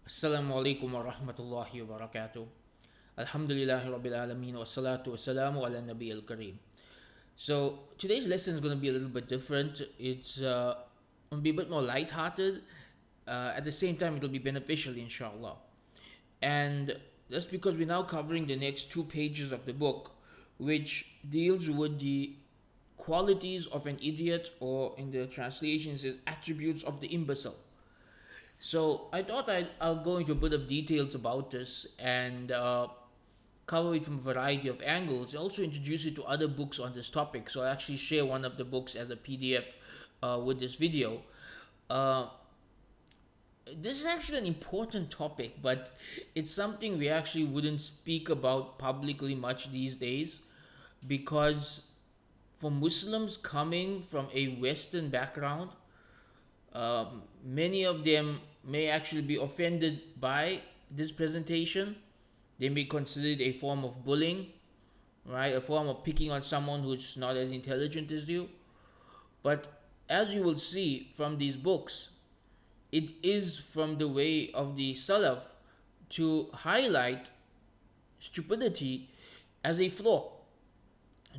Assalamu alaikum wa rahmatullahi wa barakatuh. Alhamdulillahi rabbil alameen wa salatu wa salamu ala nabi al kareem. So today's lesson is going to be a little bit different. It's going to be a bit more light-hearted. At the same time, it'll be beneficial, inshallah. And that's because we're now covering the next two pages of the book, which deals with the qualities of an idiot, or in the translations, is attributes of the imbecile. So I thought I'll go into a bit of details about this and cover it from a variety of angles, and also introduce you to other books on this topic. So I'll actually share one of the books as a PDF with this video. Uh, this is actually an important topic, but it's something we actually wouldn't speak about publicly much these days, because for Muslims coming from a Western background, many of them may actually be offended by this presentation. They may consider it a form of bullying, right? A form of picking on someone who's not as intelligent as you. But as you will see from these books, it is from the way of the Salaf to highlight stupidity as a flaw,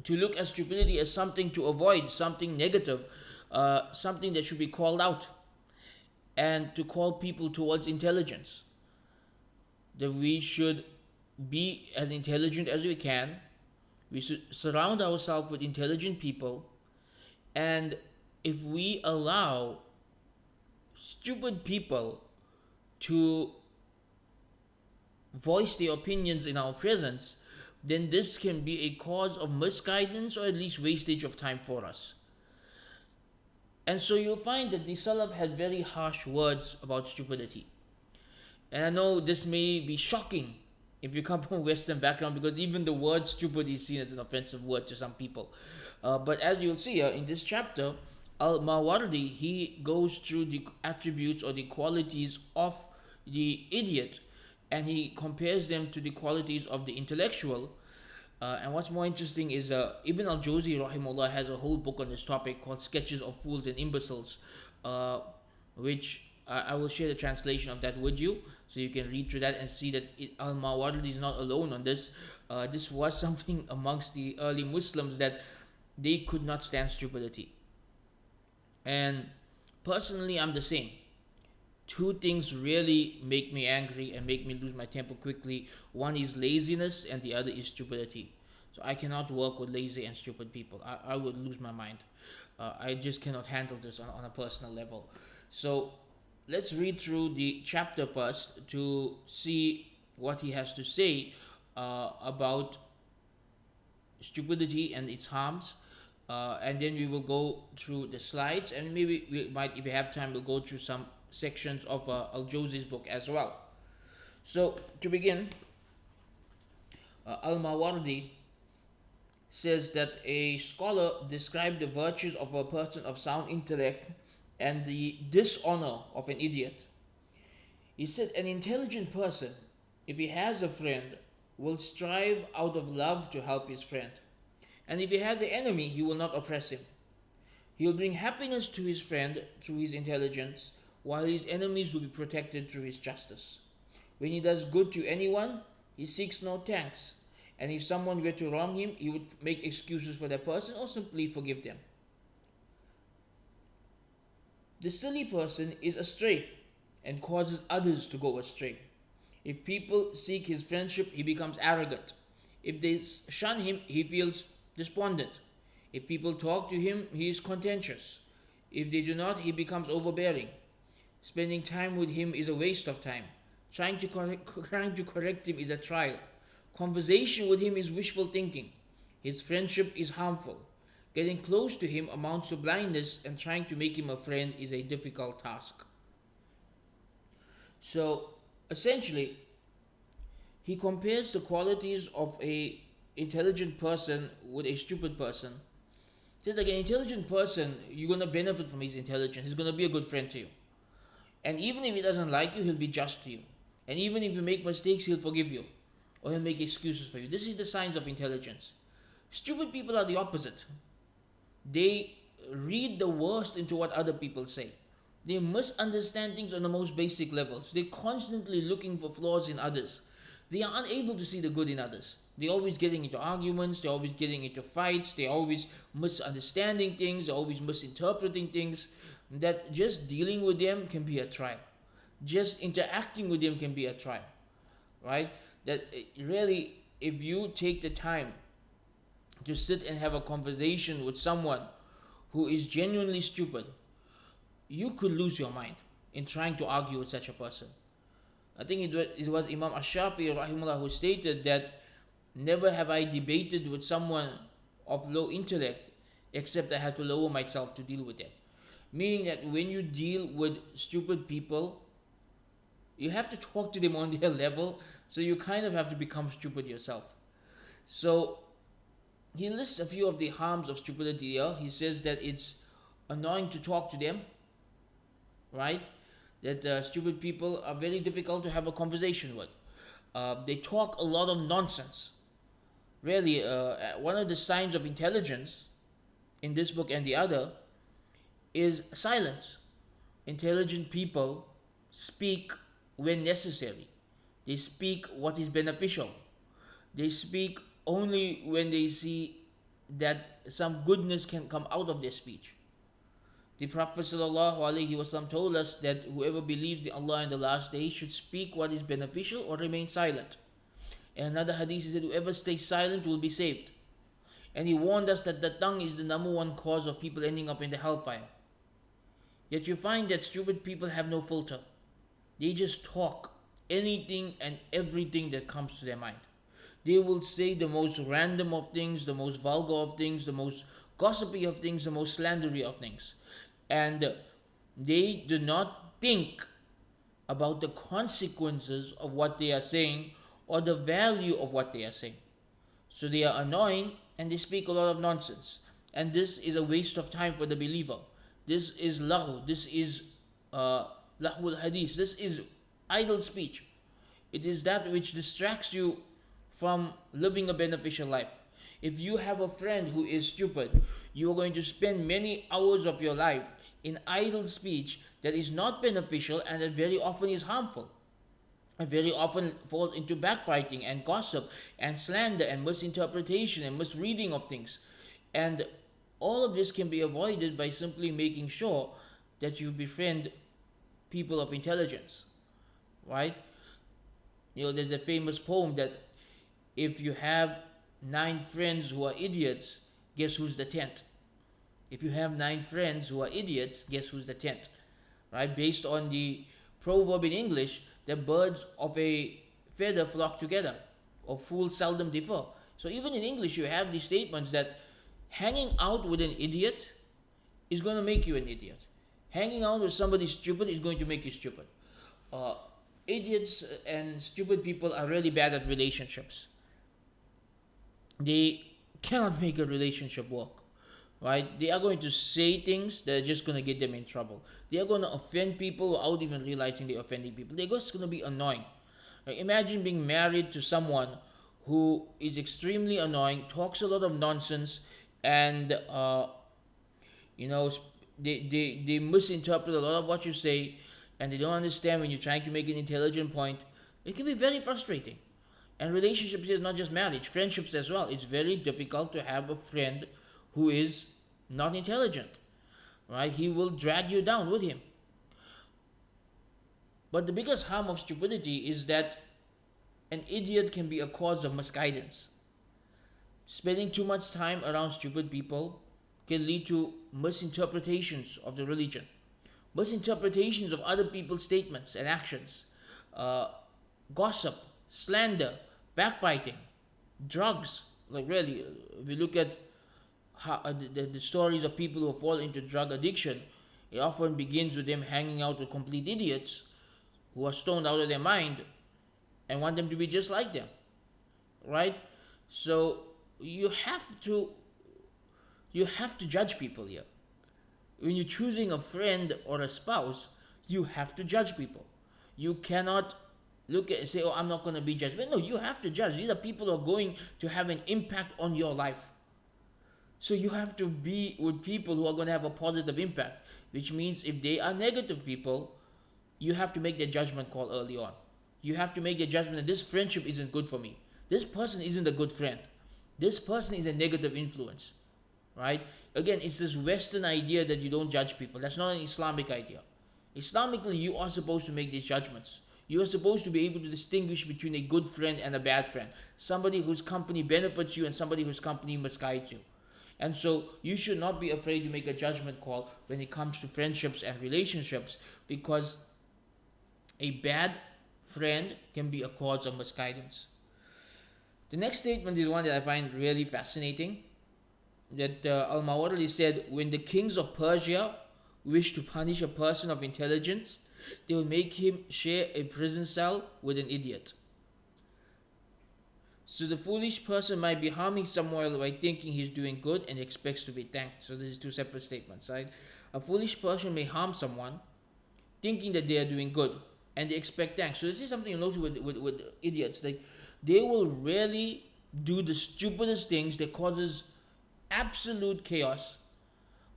to look at stupidity as something to avoid, something negative, something that should be called out, and to call people towards intelligence. That we should be as intelligent as we can. We should surround ourselves with intelligent people, and if we allow stupid people to voice their opinions in our presence, then this can be a cause of misguidance, or at least wastage of time for us. And so you'll find that the Salaf had very harsh words about stupidity. And I know this may be shocking if you come from a Western background, because even the word stupid is seen as an offensive word to some people. But as you'll see in this chapter, Al-Mawardi, he goes through the attributes or the qualities of the idiot, and he compares them to the qualities of the intellectual. And what's more interesting is Ibn al-Jawzi rahimahullah has a whole book on this topic called Sketches of Fools and Imbeciles, which I will share the translation of that with you, so you can read through that and see that Al-Mawardi is not alone on this. This was something amongst the early Muslims, that they could not stand stupidity. And personally, I'm the same. Two things really make me angry and make me lose my temper quickly. One is laziness, and the other is stupidity. So I cannot work with lazy and stupid people. I would lose my mind. I just cannot handle this on a personal level. So let's read through the chapter first to see what he has to say about stupidity and its harms. And then we will go through the slides, and maybe we might, if we have time, we'll go through some sections of Al-Jawzi's book as well. So to begin, Al-Mawardi says that a scholar described the virtues of a person of sound intellect and the dishonor of an idiot. He said, an intelligent person, if he has a friend, will strive out of love to help his friend. And if he has an enemy, he will not oppress him. He will bring happiness to his friend through his intelligence, while his enemies will be protected through his justice. When he does good to anyone, he seeks no thanks. And if someone were to wrong him, he would make excuses for that person or simply forgive them. The silly person is astray and causes others to go astray. If people seek his friendship, he becomes arrogant. If they shun him, he feels despondent. If people talk to him, he is contentious. If they do not, he becomes overbearing. Spending time with him is a waste of time. Trying to correct him is a trial. Conversation with him is wishful thinking. His friendship is harmful. Getting close to him amounts to blindness, and trying to make him a friend is a difficult task. So, essentially, he compares the qualities of a intelligent person with a stupid person. He says, like, an intelligent person, you're going to benefit from his intelligence. He's going to be a good friend to you. And even if he doesn't like you, he'll be just to you. And even if you make mistakes, he'll forgive you, or he'll make excuses for you. This is the signs of intelligence. Stupid people are the opposite. They read the worst into what other people say. They misunderstand things on the most basic levels. They're constantly looking for flaws in others. They are unable to see the good in others. They're always getting into arguments, they're always getting into fights, they're always misunderstanding things, they're always misinterpreting things. That just dealing with them can be a trial. Just interacting with them can be a trial, right? That really, if you take the time to sit and have a conversation with someone who is genuinely stupid, you could lose your mind in trying to argue with such a person. I think it was Imam Ash-Shafi'i rahimahullah who stated that never have I debated with someone of low intellect except I had to lower myself to deal with them. Meaning that when you deal with stupid people, you have to talk to them on their level, so you kind of have to become stupid yourself. So he lists a few of the harms of stupidity here. He says that it's annoying to talk to them, right? That stupid people are very difficult to have a conversation with. They talk a lot of nonsense. Really, one of the signs of intelligence in this book and the other is silence. Intelligent people speak when necessary. They speak what is beneficial. They speak only when they see that some goodness can come out of their speech. The Prophet ﷺ told us that whoever believes in Allah and the last day should speak what is beneficial or remain silent. And another hadith said whoever stays silent will be saved. And he warned us that the tongue is the number one cause of people ending up in the hellfire. Yet you find that stupid people have no filter. They just talk anything and everything that comes to their mind. They will say the most random of things, the most vulgar of things, the most gossipy of things, the most slandery of things. And they do not think about the consequences of what they are saying or the value of what they are saying. So they are annoying and they speak a lot of nonsense. And this is a waste of time for the believer. This is lahu, this is lahul hadith, this is idle speech. It is that which distracts you from living a beneficial life. If you have a friend who is stupid, you are going to spend many hours of your life in idle speech that is not beneficial and that very often is harmful. And very often falls into backbiting and gossip and slander and misinterpretation and misreading of things. And all of this can be avoided by simply making sure that you befriend people of intelligence, right? There's a famous poem that if you have 9 friends who are idiots, guess who's the 10th? If you have 9 friends who are idiots, guess who's the 10th? Right? Based on the proverb in English, the birds of a feather flock together, or fools seldom differ. So even in English, you have these statements that hanging out with an idiot is going to make you an idiot. Hanging out with somebody stupid is going to make you stupid. Idiots and stupid people are really bad at relationships. They cannot make a relationship work, right? They are going to say things that are just going to get them in trouble. They are going to offend people without even realizing they're offending people. They're just going to be annoying. Imagine being married to someone who is extremely annoying, talks a lot of nonsense, and they misinterpret a lot of what you say, and they don't understand when you're trying to make an intelligent point. It can be very frustrating. And relationships is not just marriage, friendships as well. It's very difficult to have a friend who is not intelligent, right? He will drag you down with him. But the biggest harm of stupidity is that an idiot can be a cause of misguidance. Spending too much time around stupid people can lead to misinterpretations of the religion, misinterpretations of other people's statements and actions, gossip, slander, backbiting, drugs. Like really, if you look at how, the stories of people who fall into drug addiction, it often begins with them hanging out with complete idiots who are stoned out of their mind and want them to be just like them, right? So you have to judge people here. When you're choosing a friend or a spouse, you have to judge people. You cannot look at and say, oh, I'm not going to be judged. But no, you have to judge. These are people who are going to have an impact on your life. So you have to be with people who are going to have a positive impact. which means if they are negative people, you have to make that judgment call early on. You have to make the judgment that this friendship isn't good for me. This person isn't a good friend. This person is a negative influence, right? Again, it's this Western idea that you don't judge people. That's not an Islamic idea. Islamically, you are supposed to make these judgments. You are supposed to be able to distinguish between a good friend and a bad friend. Somebody whose company benefits you and somebody whose company misguides you. And so you should not be afraid to make a judgment call when it comes to friendships and relationships, because a bad friend can be a cause of misguidance. The next statement is one that I find really fascinating. That Al-Mawardi said, when the kings of Persia wish to punish a person of intelligence, they will make him share a prison cell with an idiot. So the foolish person might be harming someone by thinking he's doing good and expects to be thanked. So this is two separate statements, right? A foolish person may harm someone thinking that they are doing good and they expect thanks. So this is something you notice with idiots. Like, they will really do the stupidest things that causes absolute chaos,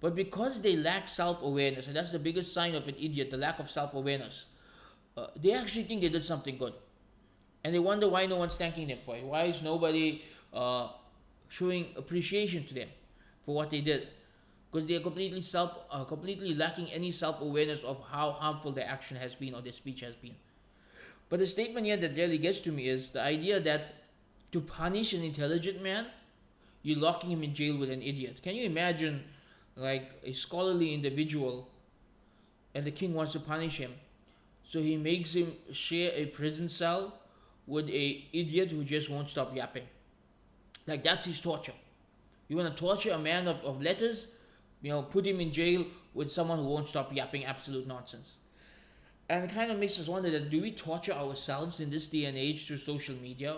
but because they lack self-awareness, and that's the biggest sign of an idiot, the lack of self-awareness, they actually think they did something good, and they wonder why no one's thanking them for it. Why is nobody showing appreciation to them for what they did? Because they are completely lacking any self-awareness of how harmful their action has been or their speech has been. But the statement here that really gets to me is the idea that to punish an intelligent man, you're locking him in jail with an idiot. Can you imagine, like, a scholarly individual and the king wants to punish him, so he makes him share a prison cell with a idiot who just won't stop yapping? Like, that's his torture. You want to torture a man of letters? Put him in jail with someone who won't stop yapping absolute nonsense. And it kind of makes us wonder that, do we torture ourselves in this day and age through social media,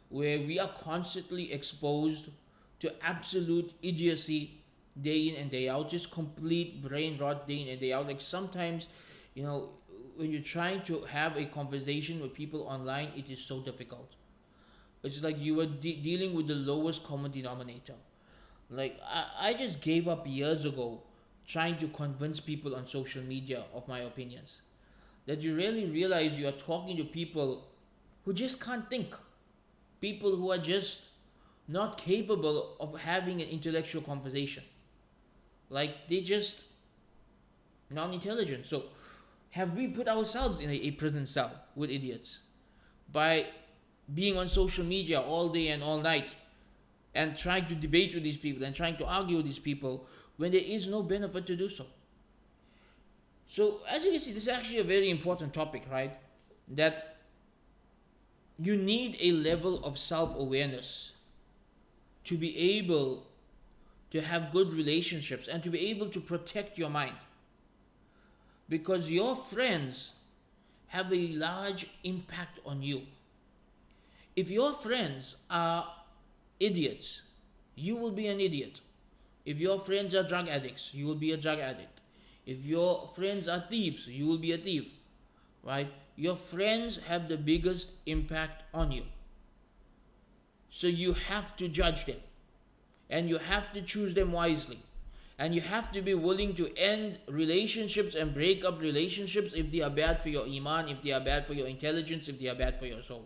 where we are constantly exposed to absolute idiocy day in and day out, just complete brain rot day in and day out? Like, sometimes, when you're trying to have a conversation with people online, it is so difficult. It's like you are dealing with the lowest common denominator. Like, I just gave up years ago trying to convince people on social media of my opinions. That you really realize you are talking to people who just can't think. People who are just not capable of having an intellectual conversation. Like, they just non-intelligent. So have we put ourselves in a prison cell with idiots by being on social media all day and all night and trying to debate with these people and trying to argue with these people when there is no benefit to do so? So as you can see, this is actually a very important topic, right? That you need a level of self-awareness to be able to have good relationships and to be able to protect your mind. Because your friends have a large impact on you. If your friends are idiots, you will be an idiot. If your friends are drug addicts, you will be a drug addict. If your friends are thieves, you will be a thief, right? Your friends have the biggest impact on you. So you have to judge them, and you have to choose them wisely, and you have to be willing to end relationships and break up relationships if they are bad for your iman, if they are bad for your intelligence, if they are bad for your soul.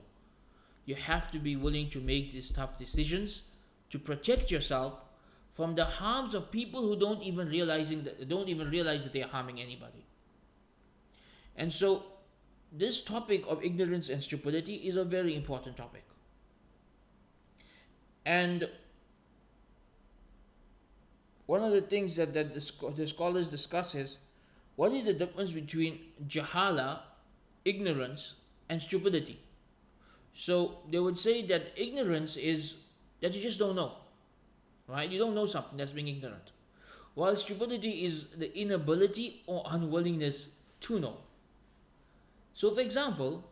You have to be willing to make these tough decisions to protect yourself from the harms of people who don't even realize that they are harming anybody. And so this topic of ignorance and stupidity is a very important topic. And one of the things that the scholars discuss is, what is the difference between jahala, ignorance, and stupidity? So they would say that ignorance is that you just don't know. Right? You don't know something, that's being ignorant. While stupidity is the inability or unwillingness to know. So for example,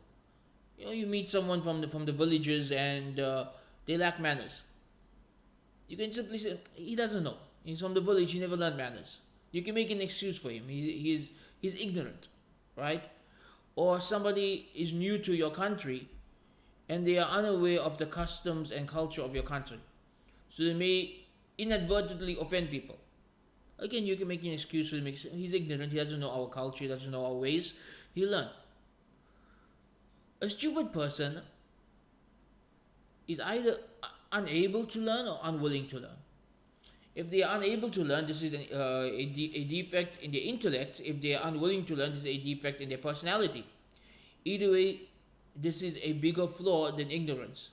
you meet someone from the villages and they lack manners. You can simply say, he doesn't know. He's from the village, he never learned manners. You can make an excuse for him. He's ignorant, right? Or somebody is new to your country and they are unaware of the customs and culture of your country. So they may inadvertently offend people. Again, you can make an excuse for him. He's ignorant. He doesn't know our culture. He doesn't know our ways. He'll learn. A stupid person is either unable to learn or unwilling to learn. If they are unable to learn, this is a defect in their intellect. If they are unwilling to learn, this is a defect in their personality. Either way, this is a bigger flaw than ignorance.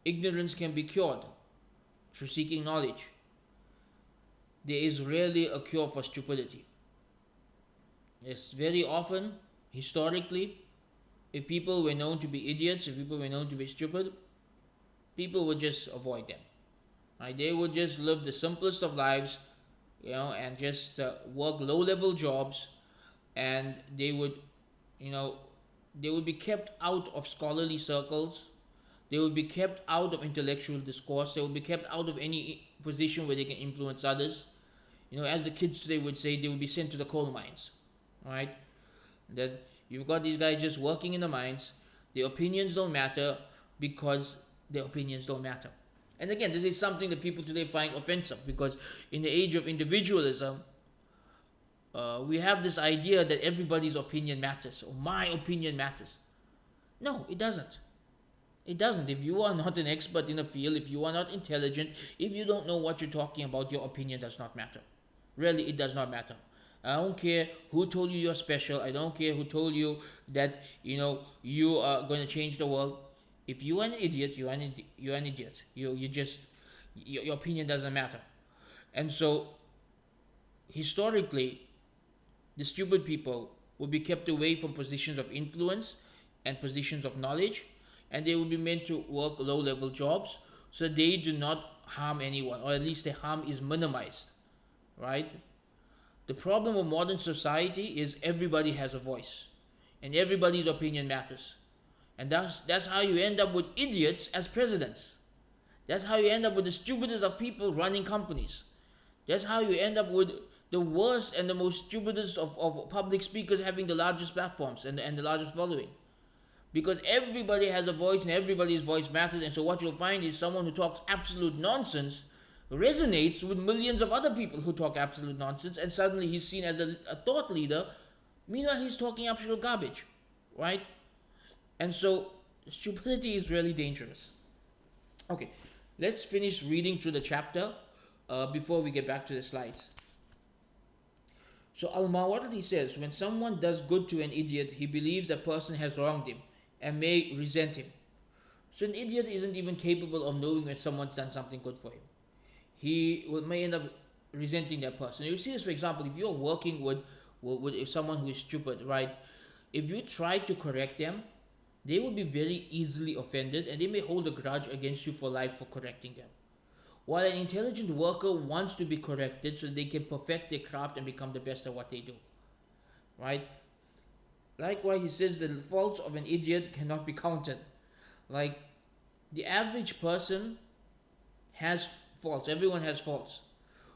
Ignorance can be cured through seeking knowledge. There is rarely a cure for stupidity. It's very often, historically, if people were known to be idiots, if people were known to be stupid, people would just avoid them. Right? They would just live the simplest of lives, and just work low-level jobs, and they would, they would be kept out of scholarly circles. They would be kept out of intellectual discourse. They would be kept out of any position where they can influence others. As the kids today would say, they would be sent to the coal mines, right? That you've got these guys just working in the mines. Their opinions don't matter because their opinions don't matter. And again, this is something that people today find offensive, because in the age of individualism, we have this idea that everybody's opinion matters, or my opinion matters. No, it doesn't. It doesn't. If you are not an expert in a field, if you are not intelligent, if you don't know what you're talking about, your opinion does not matter. Really, it does not matter. I don't care who told you you're special. I don't care who told you that you are going to change the world. If you are an idiot, you're an idiot. Your opinion doesn't matter. And so, historically, the stupid people will be kept away from positions of influence and positions of knowledge, and they will be meant to work low-level jobs so they do not harm anyone, or at least the harm is minimized, right? The problem of modern society is everybody has a voice, and everybody's opinion matters. And that's how you end up with idiots as presidents. That's how you end up with the stupidest of people running companies. That's how you end up with the worst and the most stupidest of public speakers having the largest platforms and the largest following. Because everybody has a voice and everybody's voice matters. And so what you'll find is someone who talks absolute nonsense resonates with millions of other people who talk absolute nonsense, and suddenly he's seen as a thought leader. Meanwhile, he's talking absolute garbage, right? And so stupidity is really dangerous. Okay, let's finish reading through the chapter before we get back to the slides. So Al-Mawardi says, when someone does good to an idiot, he believes that person has wronged him and may resent him. So an idiot isn't even capable of knowing when someone's done something good for him. He may end up resenting that person. You see this, for example, if you're working with someone who is stupid, right? If you try to correct them, they will be very easily offended, and they may hold a grudge against you for life for correcting them. While an intelligent worker wants to be corrected so they can perfect their craft and become the best at what they do, right? Likewise, he says the faults of an idiot cannot be counted. Like, the average person has faults. Everyone has faults.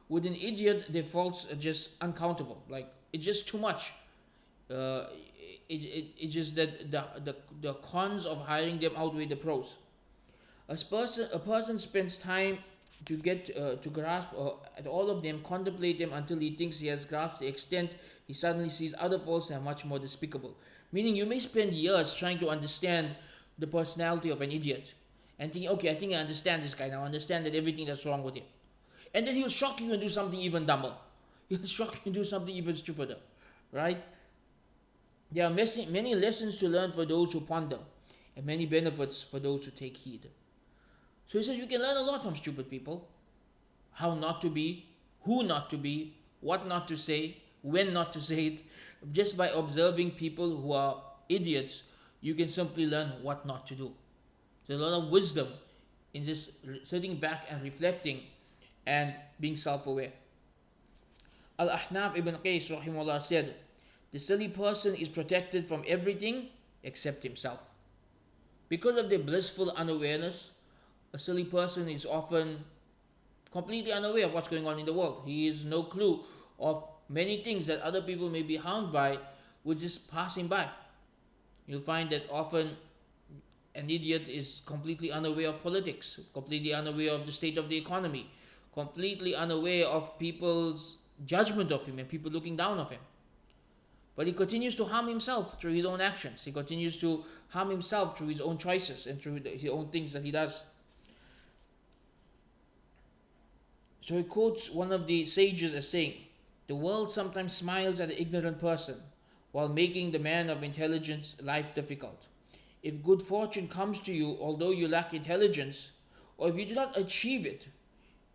With an idiot, their faults are just uncountable. Like, it's just too much. It's just that the cons of hiring them outweigh the pros. A person spends time to get to grasp at all of them, contemplate them until he thinks he has grasped the extent. He suddenly sees other faults that are much more despicable. Meaning, you may spend years trying to understand the personality of an idiot and think, okay, I think I understand this guy now. I understand that everything that's wrong with him. And then he'll shock you and do something even dumber. He'll shock you and do something even stupider, right? There are many lessons to learn for those who ponder, and many benefits for those who take heed. So he says you can learn a lot from stupid people. How not to be, who not to be, what not to say, when not to say it. Just by observing people who are idiots, you can simply learn what not to do. There's a lot of wisdom in just sitting back and reflecting and being self-aware. Al-Ahnaf ibn Qais rahimahullah said, the silly person is protected from everything except himself. Because of their blissful unawareness, a silly person is often completely unaware of what's going on in the world. He has no clue of many things that other people may be harmed by, which is passing by. You'll find that often an idiot is completely unaware of politics, completely unaware of the state of the economy, completely unaware of people's judgment of him and people looking down on him. But he continues to harm himself through his own actions. He continues to harm himself through his own choices and through his own things that he does. So he quotes one of the sages as saying, "The world sometimes smiles at the ignorant person while making the man of intelligence life difficult. If good fortune comes to you, although you lack intelligence, or if you do not achieve it,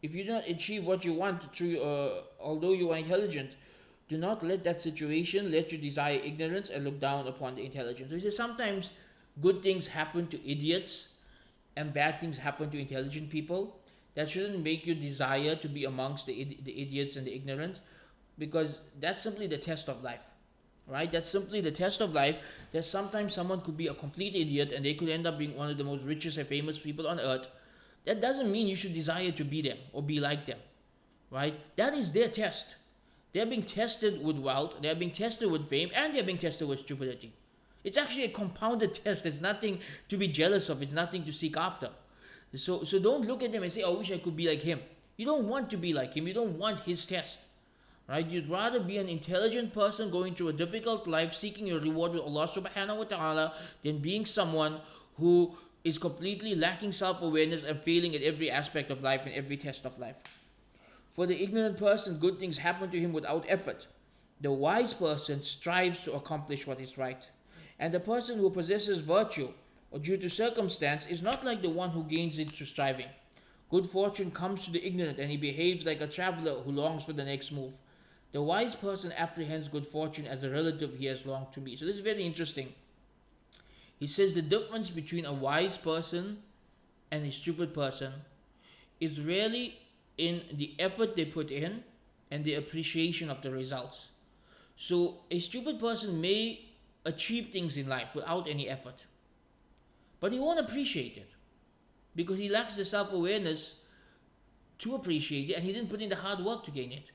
if you do not achieve what you want through, although you are intelligent, do not let that situation let you desire ignorance and look down upon the intelligent." So he says sometimes good things happen to idiots and bad things happen to intelligent people. That shouldn't make you desire to be amongst the idiots and the ignorant, because that's simply the test of life. Right? That's simply the test of life, that sometimes someone could be a complete idiot and they could end up being one of the most richest and famous people on earth. That doesn't mean you should desire to be them or be like them. Right? That is their test. They're being tested with wealth, they're being tested with fame, and they're being tested with stupidity. It's actually a compounded test. There's nothing to be jealous of. It's nothing to seek after. So don't look at them and say, "Oh, I wish I could be like him." You don't want to be like him. You don't want his test. Right? You'd rather be an intelligent person going through a difficult life, seeking your reward with Allah subhanahu wa ta'ala, than being someone who is completely lacking self-awareness and failing at every aspect of life and every test of life. For the ignorant person, good things happen to him without effort. The wise person strives to accomplish what is right. And the person who possesses virtue or due to circumstance is not like the one who gains it through striving. Good fortune comes to the ignorant, and he behaves like a traveler who longs for the next move. The wise person apprehends good fortune as a relative he has longed to be. So this is very interesting. He says the difference between a wise person and a stupid person is really in the effort they put in and the appreciation of the results. So a stupid person may achieve things in life without any effort, but he won't appreciate it because he lacks the self-awareness to appreciate it, and he didn't put in the hard work to gain it.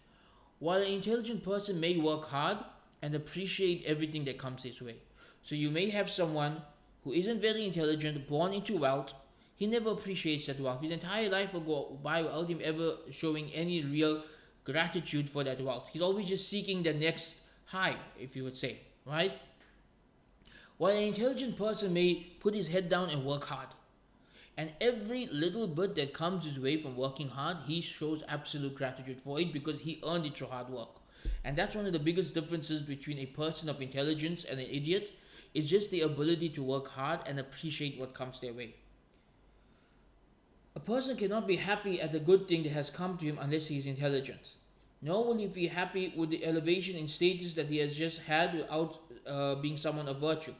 While an intelligent person may work hard and appreciate everything that comes his way. So you may have someone who isn't very intelligent, born into wealth. He never appreciates that wealth. His entire life will go by without him ever showing any real gratitude for that wealth. He's always just seeking the next high, if you would say, right? While an intelligent person may put his head down and work hard, and every little bit that comes his way from working hard, he shows absolute gratitude for it because he earned it through hard work. And that's one of the biggest differences between a person of intelligence and an idiot, is just the ability to work hard and appreciate what comes their way. A person cannot be happy at the good thing that has come to him unless he is intelligent. Nor will he be happy with the elevation in status that he has just had without being someone of virtue.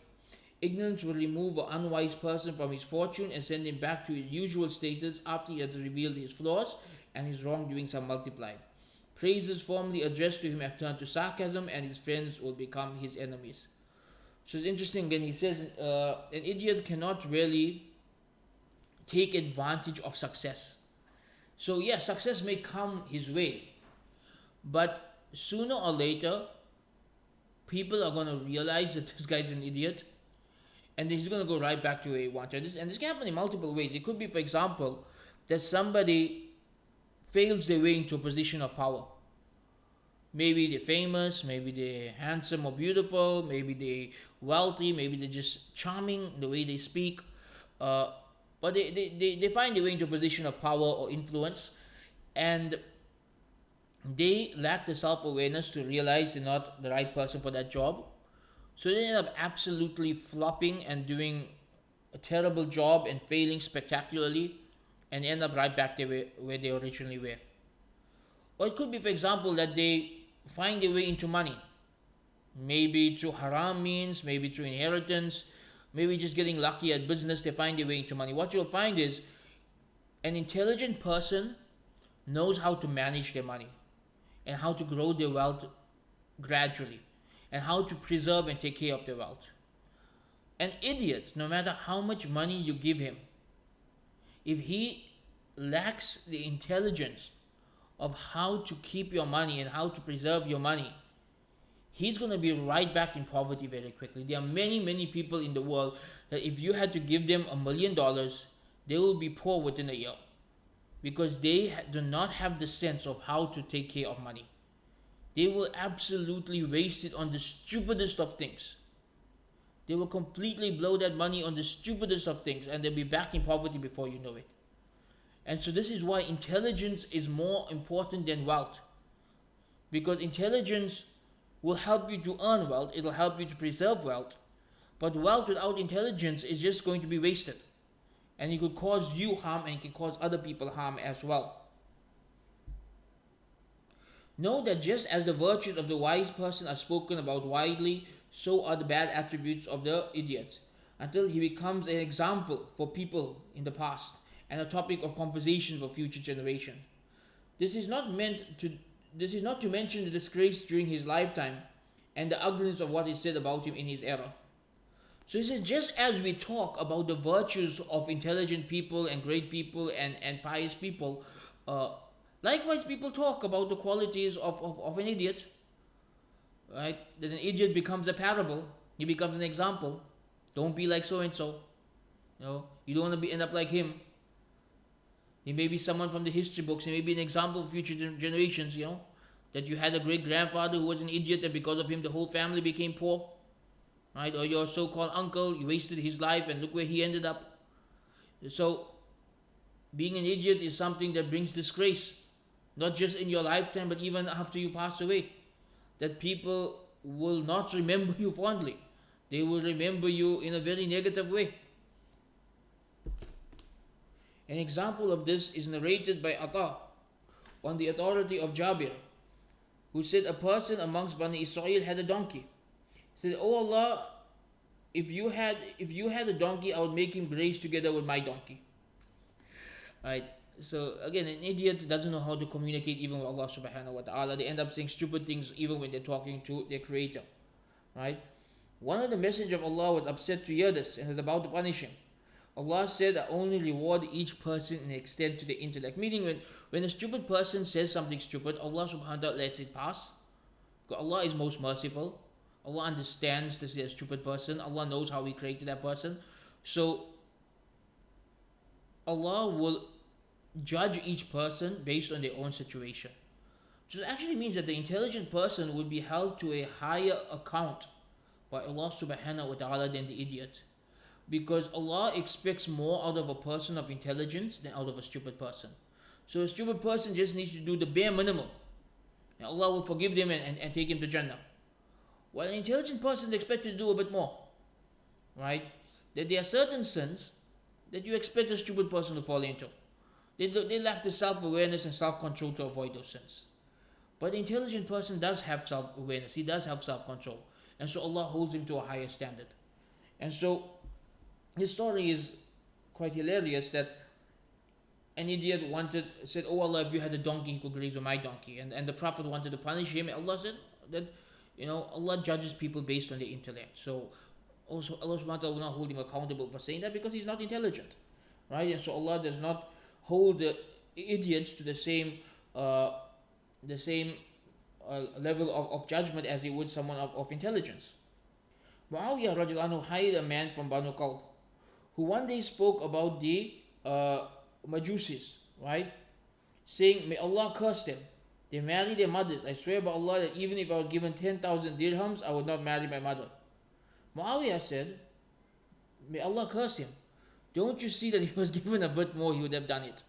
Ignorance will remove an unwise person from his fortune and send him back to his usual status after he has revealed his flaws and his wrongdoings are multiplied. Praises formerly addressed to him have turned to sarcasm, and his friends will become his enemies. So it's interesting when he says an idiot cannot really take advantage of success. So yeah, success may come his way, but sooner or later, people are going to realize that this guy's an idiot, and he's going to go right back to where he wanted. And this can happen in multiple ways. It could be, for example, that somebody fails their way into a position of power. Maybe they're famous, maybe they're handsome or beautiful, maybe they're wealthy, maybe they're just charming in the way they speak. But they find their way into a position of power or influence, and they lack the self-awareness to realize they're not the right person for that job. So they end up absolutely flopping and doing a terrible job and failing spectacularly, and end up right back there where they originally were. Or it could be, for example, that they find their way into money. Maybe through haram means, maybe through inheritance, maybe just getting lucky at business, they find their way into money. What you'll find is an intelligent person knows how to manage their money and how to grow their wealth gradually, and how to preserve and take care of their wealth. An idiot, no matter how much money you give him, if he lacks the intelligence of how to keep your money and how to preserve your money, he's going to be right back in poverty very quickly. There are many people in the world that if you had to give them $1 million, they will be poor within a year, because they do not have the sense of how to take care of money. They will absolutely waste it on the stupidest of things. They will completely blow that money on the stupidest of things, and they'll be back in poverty before you know it. And so this is why intelligence is more important than wealth. Because intelligence will help you to earn wealth, it'll help you to preserve wealth. But wealth without intelligence is just going to be wasted. And it could cause you harm and it can cause other people harm as well. Know that just as the virtues of the wise person are spoken about widely, so are the bad attributes of the idiot, until he becomes an example for people in the past and a topic of conversation for future generations. This is not to mention the disgrace during his lifetime and the ugliness of what is said about him in his era. So he says, just as we talk about the virtues of intelligent people and great people and pious people, likewise people talk about the qualities of an idiot, right? That an idiot becomes a parable, he becomes an example. Don't be like so and so. You don't want to end up like him. He may be someone from the history books. He may be an example for future generations, that you had a great grandfather who was an idiot and because of him the whole family became poor. Right? Or your so-called uncle, you wasted his life and look where he ended up. So, being an idiot is something that brings disgrace. Not just in your lifetime, but even after you pass away. That people will not remember you fondly. They will remember you in a very negative way. An example of this is narrated by Ata on the authority of Jabir, who said a person amongst Bani Israel had a donkey. He said, "Oh Allah, if you had a donkey, I would make him graze together with my donkey." Right? So again, an idiot doesn't know how to communicate even with Allah subhanahu wa ta'ala. They end up saying stupid things even when they're talking to their creator. Right? One of the Messenger of Allah was upset to hear this and was about to punish him. Allah said, "I only reward each person in extent to their intellect." Meaning when a stupid person says something stupid, Allah subhanahu wa ta'ala lets it pass. Because Allah is most merciful. Allah understands this is a stupid person. Allah knows how He created that person. So Allah will judge each person based on their own situation. Which actually means that the intelligent person would be held to a higher account by Allah subhanahu wa ta'ala than the idiot. Because Allah expects more out of a person of intelligence than out of a stupid person. So a stupid person just needs to do the bare minimum. And Allah will forgive them and take him to Jannah. While an intelligent person is expected to do a bit more. Right? That there are certain sins that you expect a stupid person to fall into. They lack the self-awareness and self-control to avoid those sins. But the intelligent person does have self-awareness. He does have self-control. And so Allah holds him to a higher standard. And so this story is quite hilarious that an idiot said, "Oh Allah, if you had a donkey, he could graze with my donkey." And the Prophet wanted to punish him. And Allah said that, Allah judges people based on their intellect. So also Allah subhanahu wa ta'ala will not hold him accountable for saying that because he's not intelligent. Right? And so Allah does not hold the idiots to the same level of judgment as he would someone of intelligence. Muawiyah radiallahu anhu hired a man from Banu Qalb who one day spoke about the Majusis, right? Saying, "May Allah curse them. They marry their mothers. I swear by Allah that even if I was given 10,000 dirhams, I would not marry my mother." Muawiyah said, "May Allah curse him. Don't you see that if he was given a bit more, he would have done it?"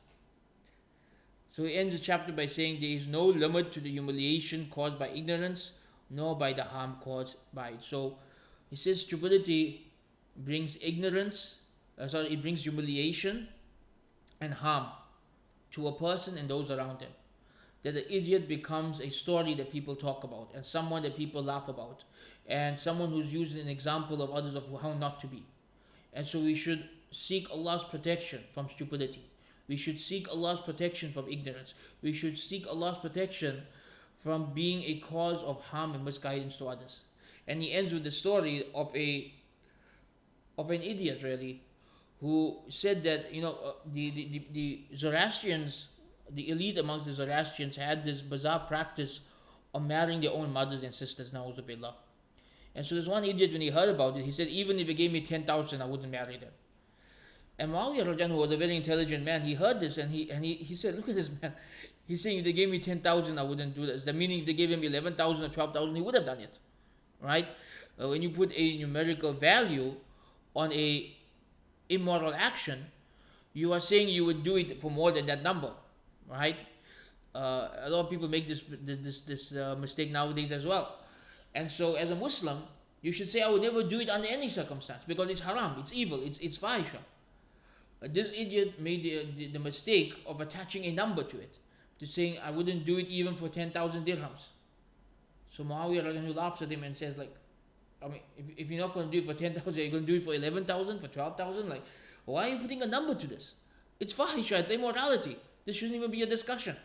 So he ends the chapter by saying there is no limit to the humiliation caused by ignorance, nor by the harm caused by it. So he says stupidity brings it brings humiliation and harm to a person and those around him. That the idiot becomes a story that people talk about and someone that people laugh about and someone who's used an example of others of how not to be. And so we should seek Allah's protection from stupidity. We should seek Allah's protection from ignorance. We should seek Allah's protection from being a cause of harm and misguidance to others. And he ends with the story of an idiot really, who said that the Zoroastrians, the elite amongst the Zoroastrians, had this bizarre practice of marrying their own mothers and sisters. Na'udhu billah. And so there's one idiot, when he heard about it, he said, "Even if they gave me 10,000, I wouldn't marry them." And Muawiyah radiallahu anhu was a very intelligent man. He heard this and he said, look at this man. He's saying if they gave me 10,000, I wouldn't do this. The meaning if they gave him 11,000 or 12,000, he would have done it. Right? When you put a numerical value on a immoral action, you are saying you would do it for more than that number. Right? A lot of people make this mistake nowadays as well. And so as a Muslim, you should say, I would never do it under any circumstance because it's haram, it's evil, it's fahisha. This idiot made the mistake of attaching a number to it, to saying, I wouldn't do it even for 10,000 dirhams. So Muawiyah laughs at him and says, like, I mean, if you're not going to do it for 10,000, you're going to do it for 11,000, for 12,000? Like, why are you putting a number to this? It's fahisha, it's immorality. This shouldn't even be a discussion,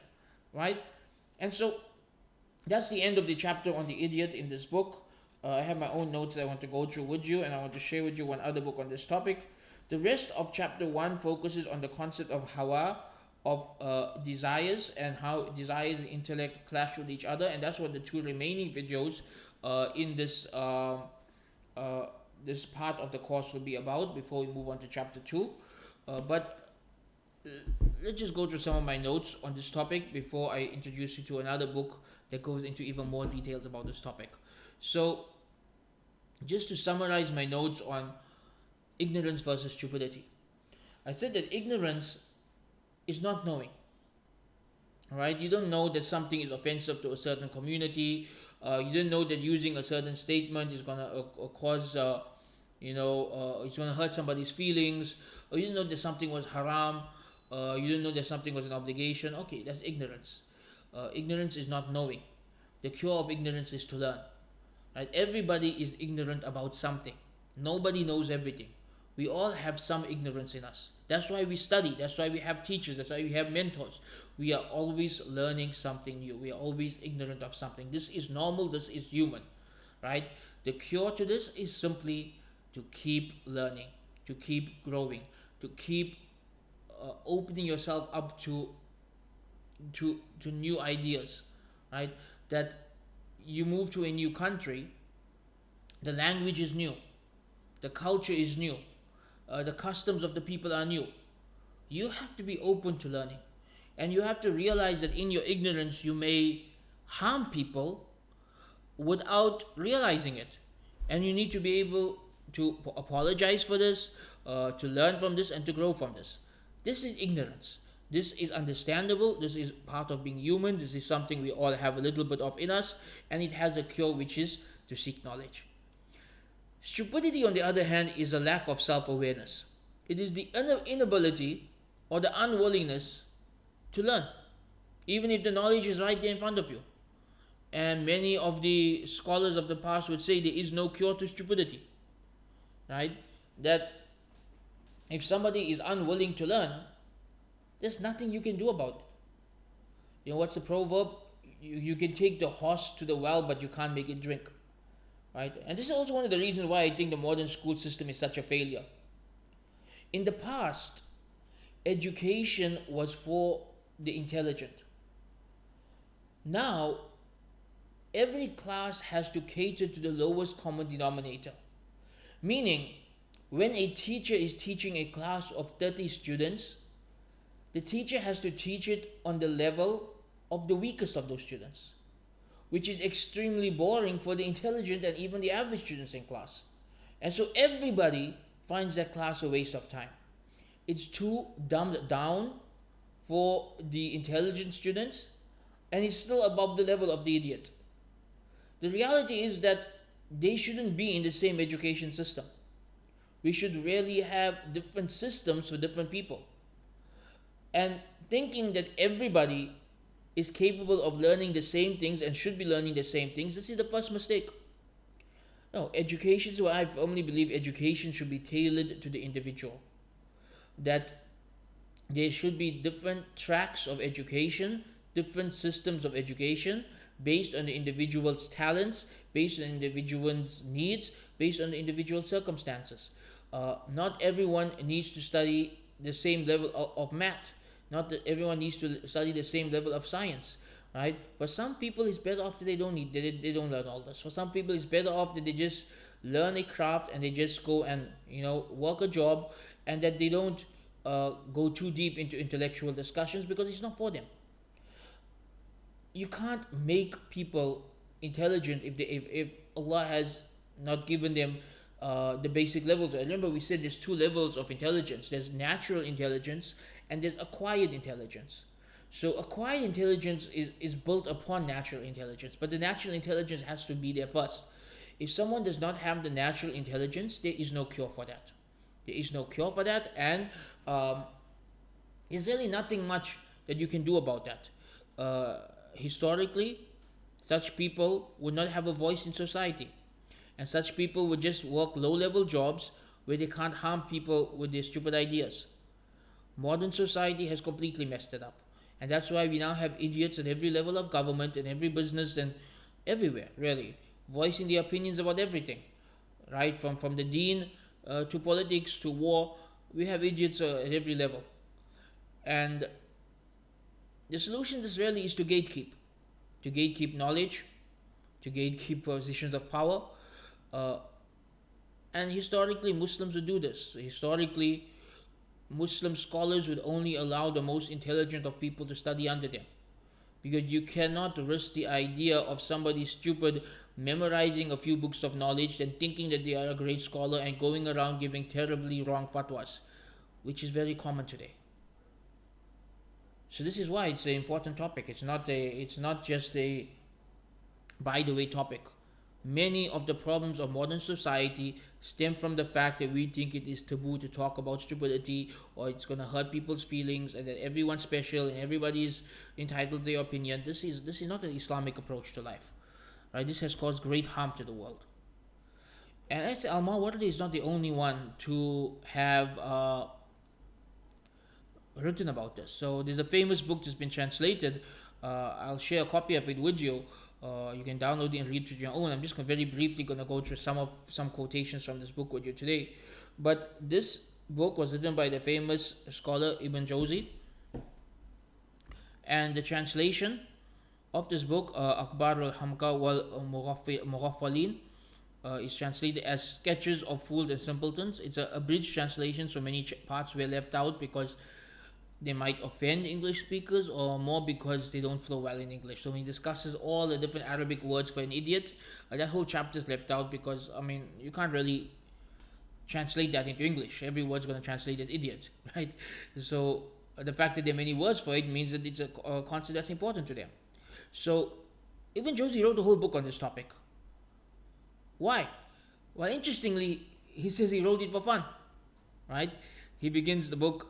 right? And so, that's the end of the chapter on the idiot in this book. I have my own notes that I want to go through with you, and I want to share with you one other book on this topic. The rest of chapter 1 focuses on the concept of hawa, of desires, and how desires and intellect clash with each other, and that's what the two remaining videos in this this part of the course will be about before we move on to chapter 2. But let's just go through some of my notes on this topic before I introduce you to another book that goes into even more details about this topic. So, just to summarize my notes on ignorance versus stupidity. I said that ignorance is not knowing. Right? You don't know that something is offensive to a certain community. You don't know that using a certain statement is gonna cause, it's gonna hurt somebody's feelings. Or you didn't know that something was haram. You didn't know that something was an obligation. Okay, that's ignorance. Ignorance is not knowing. The cure of ignorance is to learn. Right? Everybody is ignorant about something. Nobody knows everything. We all have some ignorance in us. That's why we study. That's why we have teachers. That's why we have mentors. We are always learning something new. We are always ignorant of something. This is normal. This is human. Right? The cure to this is simply to keep learning, to keep growing, to keep opening yourself up to new ideas. Right? That you move to a new country, the language is new, the culture is new, the customs of the people are new. You have to be open to learning, and you have to realize that in your ignorance you may harm people without realizing it, and you need to be able to apologize for this, to learn from this, and to grow from this. This is ignorance. This is understandable. This is part of being human. This is something we all have a little bit of in us, and it has a cure, which is to seek knowledge. Stupidity, on the other hand, is a lack of self-awareness. It is the inability or the unwillingness to learn, even if the knowledge is right there in front of you. And many of the scholars of the past would say there is no cure to stupidity. Right? That if somebody is unwilling to learn, there's nothing you can do about it. You know what's the proverb? You can take the horse to the well, but you can't make it drink. Right? And this is also one of the reasons why I think the modern school system is such a failure. In the past, education was for the intelligent. Now, every class has to cater to the lowest common denominator. Meaning, when a teacher is teaching a class of 30 students, the teacher has to teach it on the level of the weakest of those students, which is extremely boring for the intelligent and even the average students in class. And so everybody finds that class a waste of time. It's too dumbed down for the intelligent students, and it's still above the level of the idiot. The reality is that they shouldn't be in the same education system. We should really have different systems for different people. And thinking that everybody is capable of learning the same things and should be learning the same things, this is the first mistake. No, education, so I firmly believe education should be tailored to the individual. That there should be different tracks of education, different systems of education, based on the individual's talents, based on the individual's needs, based on the individual circumstances. Not everyone needs to study the same level of math. Not that everyone needs to study the same level of science, right? For some people, it's better off that they don't learn all this. For some people, it's better off that they just learn a craft, and they just go and work a job, and that they don't go too deep into intellectual discussions because it's not for them. You can't make people intelligent if Allah has not given them the basic levels. I remember we said there's two levels of intelligence. There's natural intelligence and there's acquired intelligence. So acquired intelligence is built upon natural intelligence, but the natural intelligence has to be there first. If someone does not have the natural intelligence, there is no cure for that. There is no cure for that, and there's really nothing much that you can do about that. Historically, such people would not have a voice in society, and such people would just work low level jobs where they can't harm people with their stupid ideas. Modern society has completely messed it up, and that's why we now have idiots at every level of government and every business and everywhere, really, voicing their opinions about everything, right? From the dean to politics to war, we have idiots at every level. And the solution to this really is to gatekeep knowledge, to gatekeep positions of power. Uh, and historically, Muslims would do this. Historically, Muslim scholars would only allow the most intelligent of people to study under them. Because you cannot risk the idea of somebody stupid memorizing a few books of knowledge and thinking that they are a great scholar and going around giving terribly wrong fatwas, which is very common today. So this is why it's an important topic. It's not just a by the way topic. Many of the problems of modern society stem from the fact that we think it is taboo to talk about stupidity, or it's going to hurt people's feelings, and that everyone's special and everybody's entitled to their opinion. This is not an Islamic approach to life, right? This has caused great harm to the world. And I say Al-Mawardi is not the only one to have written about this. So there's a famous book that's been translated. I'll share a copy of it with you. You can download it and read it on your own. I'm just very briefly going to go through some quotations from this book with you today. But this book was written by the famous scholar Ibn Jawzi, and the translation of this book, Akbar al-Hamka wal Mughaffalin, is translated as Sketches of Fools and Simpletons. It's a abridged translation, so many parts were left out because they might offend English speakers, or more because they don't flow well in English. So when he discusses all the different Arabic words for an idiot, that whole chapter is left out because, you can't really translate that into English. Every word's going to translate as idiot, right? So the fact that there are many words for it means that it's a concept that's important to them. So Ibn Jawzi wrote a whole book on this topic. Why? Well, interestingly, he says he wrote it for fun, right? He begins the book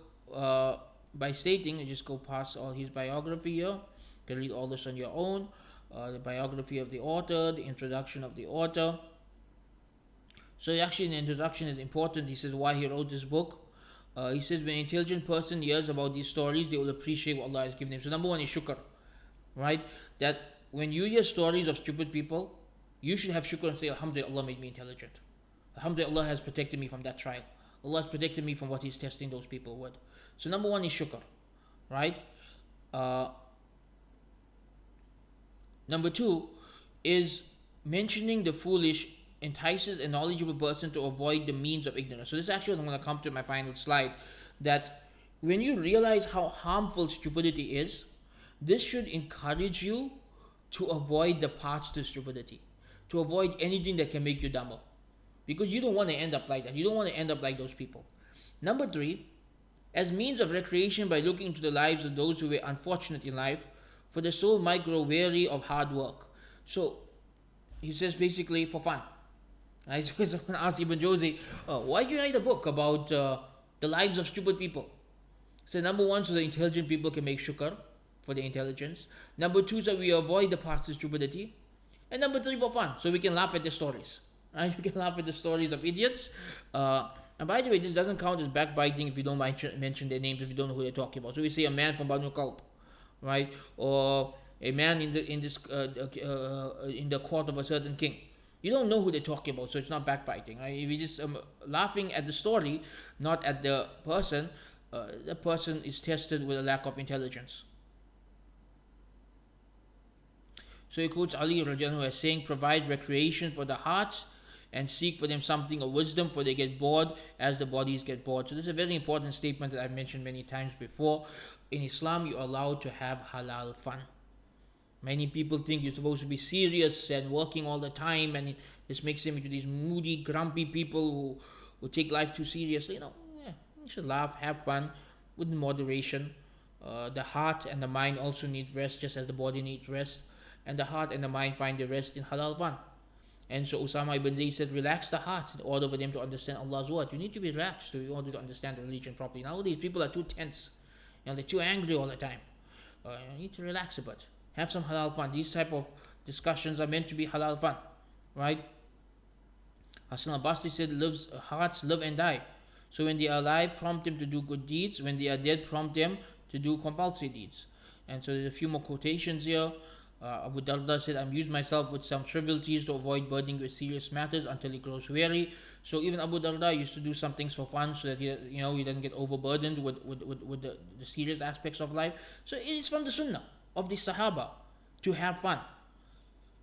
by stating, I just go past all his biography here. You can read all this on your own. The biography of the author, the introduction of the author. So actually, in the introduction is important. He says why he wrote this book. He says when an intelligent person hears about these stories, they will appreciate what Allah has given them. So number one is shukr, right? That when you hear stories of stupid people, you should have shukr and say, Alhamdulillah, Allah made me intelligent. Alhamdulillah, Allah has protected me from that trial. Allah has protected me from what He's testing those people with. So number one is shukr, right? Number two is mentioning the foolish entices a knowledgeable person to avoid the means of ignorance. So this is actually what I'm going to come to my final slide, that when you realize how harmful stupidity is, this should encourage you to avoid the paths to stupidity, to avoid anything that can make you dumber, because you don't want to end up like that. You don't want to end up like those people. Number three, as means of recreation by looking into the lives of those who were unfortunate in life, for the soul might grow weary of hard work. So he says basically for fun. Right? So someone asked Ibn Jawzi, why did you write a book about the lives of stupid people? So number one, so the intelligent people can make shukr for their intelligence. Number two, so we avoid the path to stupidity. And number three, for fun, so we can laugh at the stories. Right? We can laugh at the stories of idiots. And by the way, this doesn't count as backbiting if you don't mention their names, if you don't know who they're talking about. So we say a man from Banu Kalb, right? Or a man in the court of a certain king. You don't know who they're talking about, so it's not backbiting, right? If you're just laughing at the story, not at the person is tested with a lack of intelligence. So he quotes Ali radiallahu anhu as saying, provide recreation for the hearts and seek for them something of wisdom, for they get bored as the bodies get bored. So this is a very important statement that I've mentioned many times before. In Islam, you're allowed to have halal fun. Many people think you're supposed to be serious and working all the time, and this makes them into these moody, grumpy people who take life too seriously. You should laugh, have fun, with moderation. The heart and the mind also need rest, just as the body needs rest. And the heart and the mind find their rest in halal fun. And so Usama ibn Zayd said, relax the heart in order for them to understand Allah's word. You need to be relaxed in order to understand the religion properly. Nowadays, people are too tense. They're too angry all the time. You need to relax a bit. Have some halal fun. These type of discussions are meant to be halal fun, right? Hassan al-Basri said, hearts live and die. So when they are alive, prompt them to do good deeds. When they are dead, prompt them to do compulsory deeds. And so there's a few more quotations here. Abu Darda said, I amuse myself with some trivialities to avoid burdening with serious matters until he grows weary. So even Abu Darda used to do some things for fun so that he doesn't get overburdened with the serious aspects of life. So it's from the Sunnah of the Sahaba to have fun.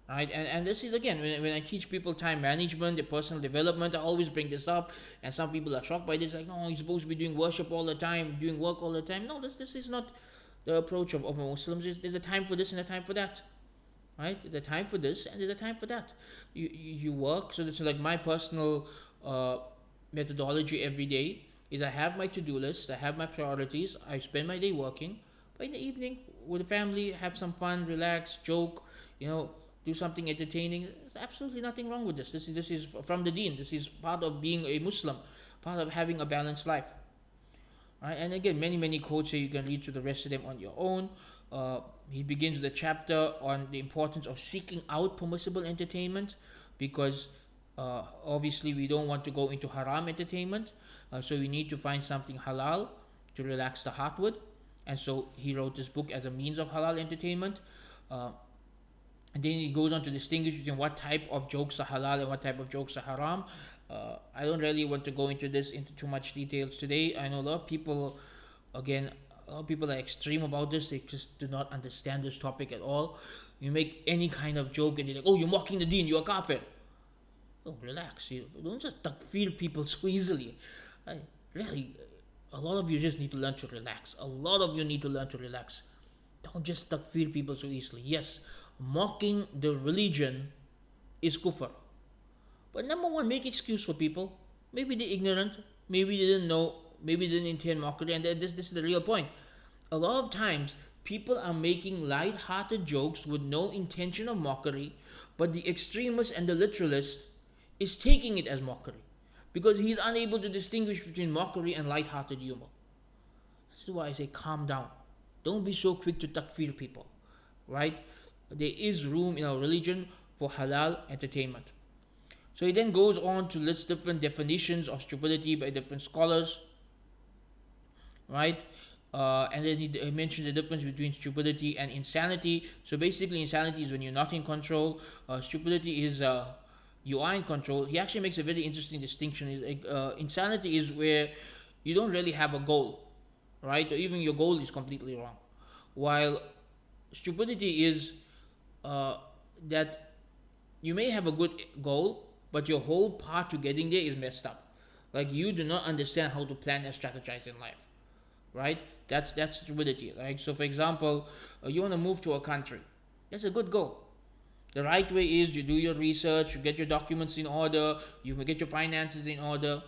Right? And this is again, when I teach people time management, their personal development, I always bring this up, and some people are shocked by this, like, no, you're supposed to be doing worship all the time, doing work all the time. No, this is not the approach of Muslims. There's a time for this and a time for that. Right? There's a time for this and there's a time for that. You work, so this is like my personal methodology every day is I have my to-do list, I have my priorities, I spend my day working, but in the evening with the family, have some fun, relax, joke, do something entertaining. There's absolutely nothing wrong with this. This is from the deen. This is part of being a Muslim, part of having a balanced life. Right? And again, many quotes here, you can read through the rest of them on your own. He begins with a chapter on the importance of seeking out permissible entertainment, because obviously we don't want to go into haram entertainment, so we need to find something halal to relax the heart with. And so he wrote this book as a means of halal entertainment. And then he goes on to distinguish between what type of jokes are halal and what type of jokes are haram. I don't really want to go into too much details today. I know a lot of people are extreme about this. They just do not understand this topic at all. You make any kind of joke and they're like, oh, you're mocking the deen, you're a kafir. Oh, relax. Don't just takfir people so easily. Really, a lot of you just need to learn to relax. A lot of you need to learn to relax. Don't just takfir people so easily. Yes, mocking the religion is kufr. But number one, make excuse for people. Maybe they're ignorant. Maybe they didn't know. Maybe they didn't intend mockery. And this is the real point. A lot of times, people are making light-hearted jokes with no intention of mockery, but the extremist and the literalist is taking it as mockery because he's unable to distinguish between mockery and light-hearted humor. This is why I say calm down. Don't be so quick to takfir people, right? There is room in our religion for halal entertainment. So he then goes on to list different definitions of stupidity by different scholars, right? And then he mentioned the difference between stupidity and insanity. So basically, insanity is when you're not in control. Stupidity is you are in control. He actually makes a very interesting distinction. Insanity is where you don't really have a goal, right? Or even your goal is completely wrong. While stupidity is that you may have a good goal, but your whole path to getting there is messed up. Like you do not understand how to plan and strategize in life, right? That's stupidity, right? So for example, you want to move to a country. That's a good goal. The right way is you do your research, you get your documents in order, you get your finances in order.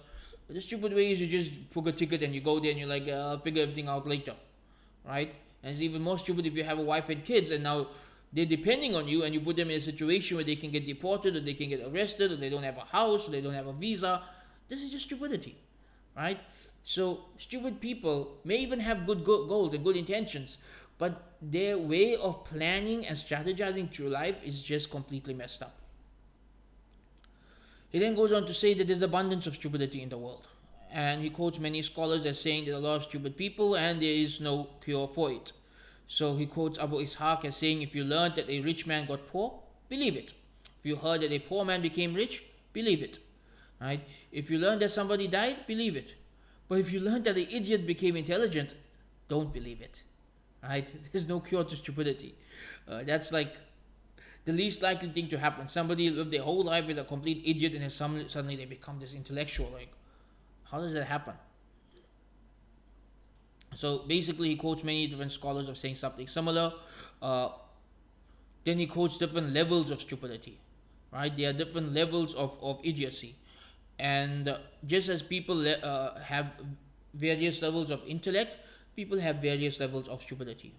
The stupid way is you just book a ticket and you go there and you're like, I'll figure everything out later, right? And it's even more stupid if you have a wife and kids and now they're depending on you and you put them in a situation where they can get deported or they can get arrested or they don't have a house or they don't have a visa. This is just stupidity, right? So stupid people may even have good goals and good intentions, but their way of planning and strategizing through life is just completely messed up. He then goes on to say that there's abundance of stupidity in the world. And he quotes many scholars as saying there's a lot of stupid people and there is no cure for it. So he quotes Abu Ishaq as saying, if you learned that a rich man got poor, believe it. If you heard that a poor man became rich, believe it. Right? If you learned that somebody died, believe it. But if you learned that an idiot became intelligent, don't believe it. Right? There's no cure to stupidity. That's like The least likely thing to happen. Somebody lived their whole life as a complete idiot, and then suddenly they become this intellectual. Like, how does that happen? So basically, he quotes many different scholars of saying something similar. Uh, then he quotes different levels of stupidity, right? There are different levels of idiocy. And just as people have various levels of intellect, people have various levels of stupidity,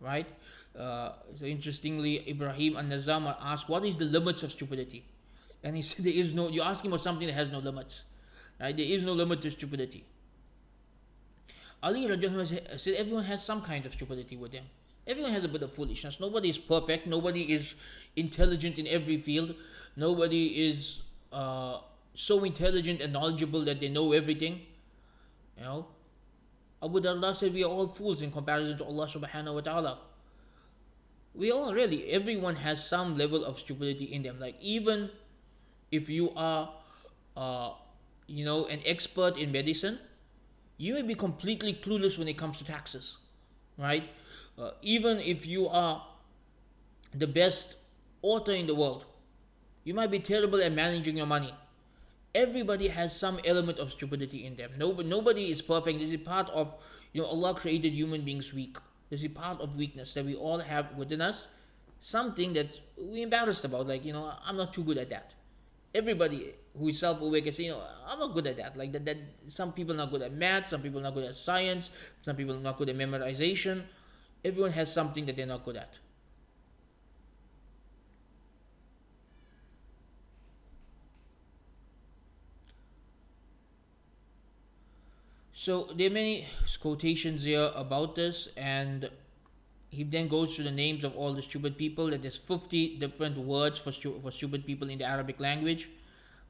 right? So interestingly, Ibrahim An-Nazam asked, what is the limits of stupidity? And he said, there is no, you're asking about something that has no limits, right? There is no limit to stupidity. Ali Radiallahu anhu said, everyone has some kind of stupidity with them. Everyone has a bit of foolishness. Nobody is perfect. Nobody is intelligent in every field. Nobody is so intelligent and knowledgeable that they know everything. You know, Abu Darda said, we are all fools in comparison to Allah subhanahu wa ta'ala. We all really, everyone has some level of stupidity in them. Like, even if you are, an expert in medicine, you may be completely clueless when it comes to taxes, right? Even if you are the best author in the world, you might be terrible at managing your money. Everybody has some element of stupidity in them. Nobody is perfect. This is part of, Allah created human beings weak. This is part of weakness that we all have within us. Something that we're embarrassed about. Like, I'm not too good at that. Everybody who is self-aware can say, I'm not good at that. Like that some people are not good at math, some people are not good at science, some people are not good at memorization. Everyone has something that they're not good at. So there are many quotations here about this, and he then goes through the names of all the stupid people. That there's 50 different words for stupid people in the Arabic language,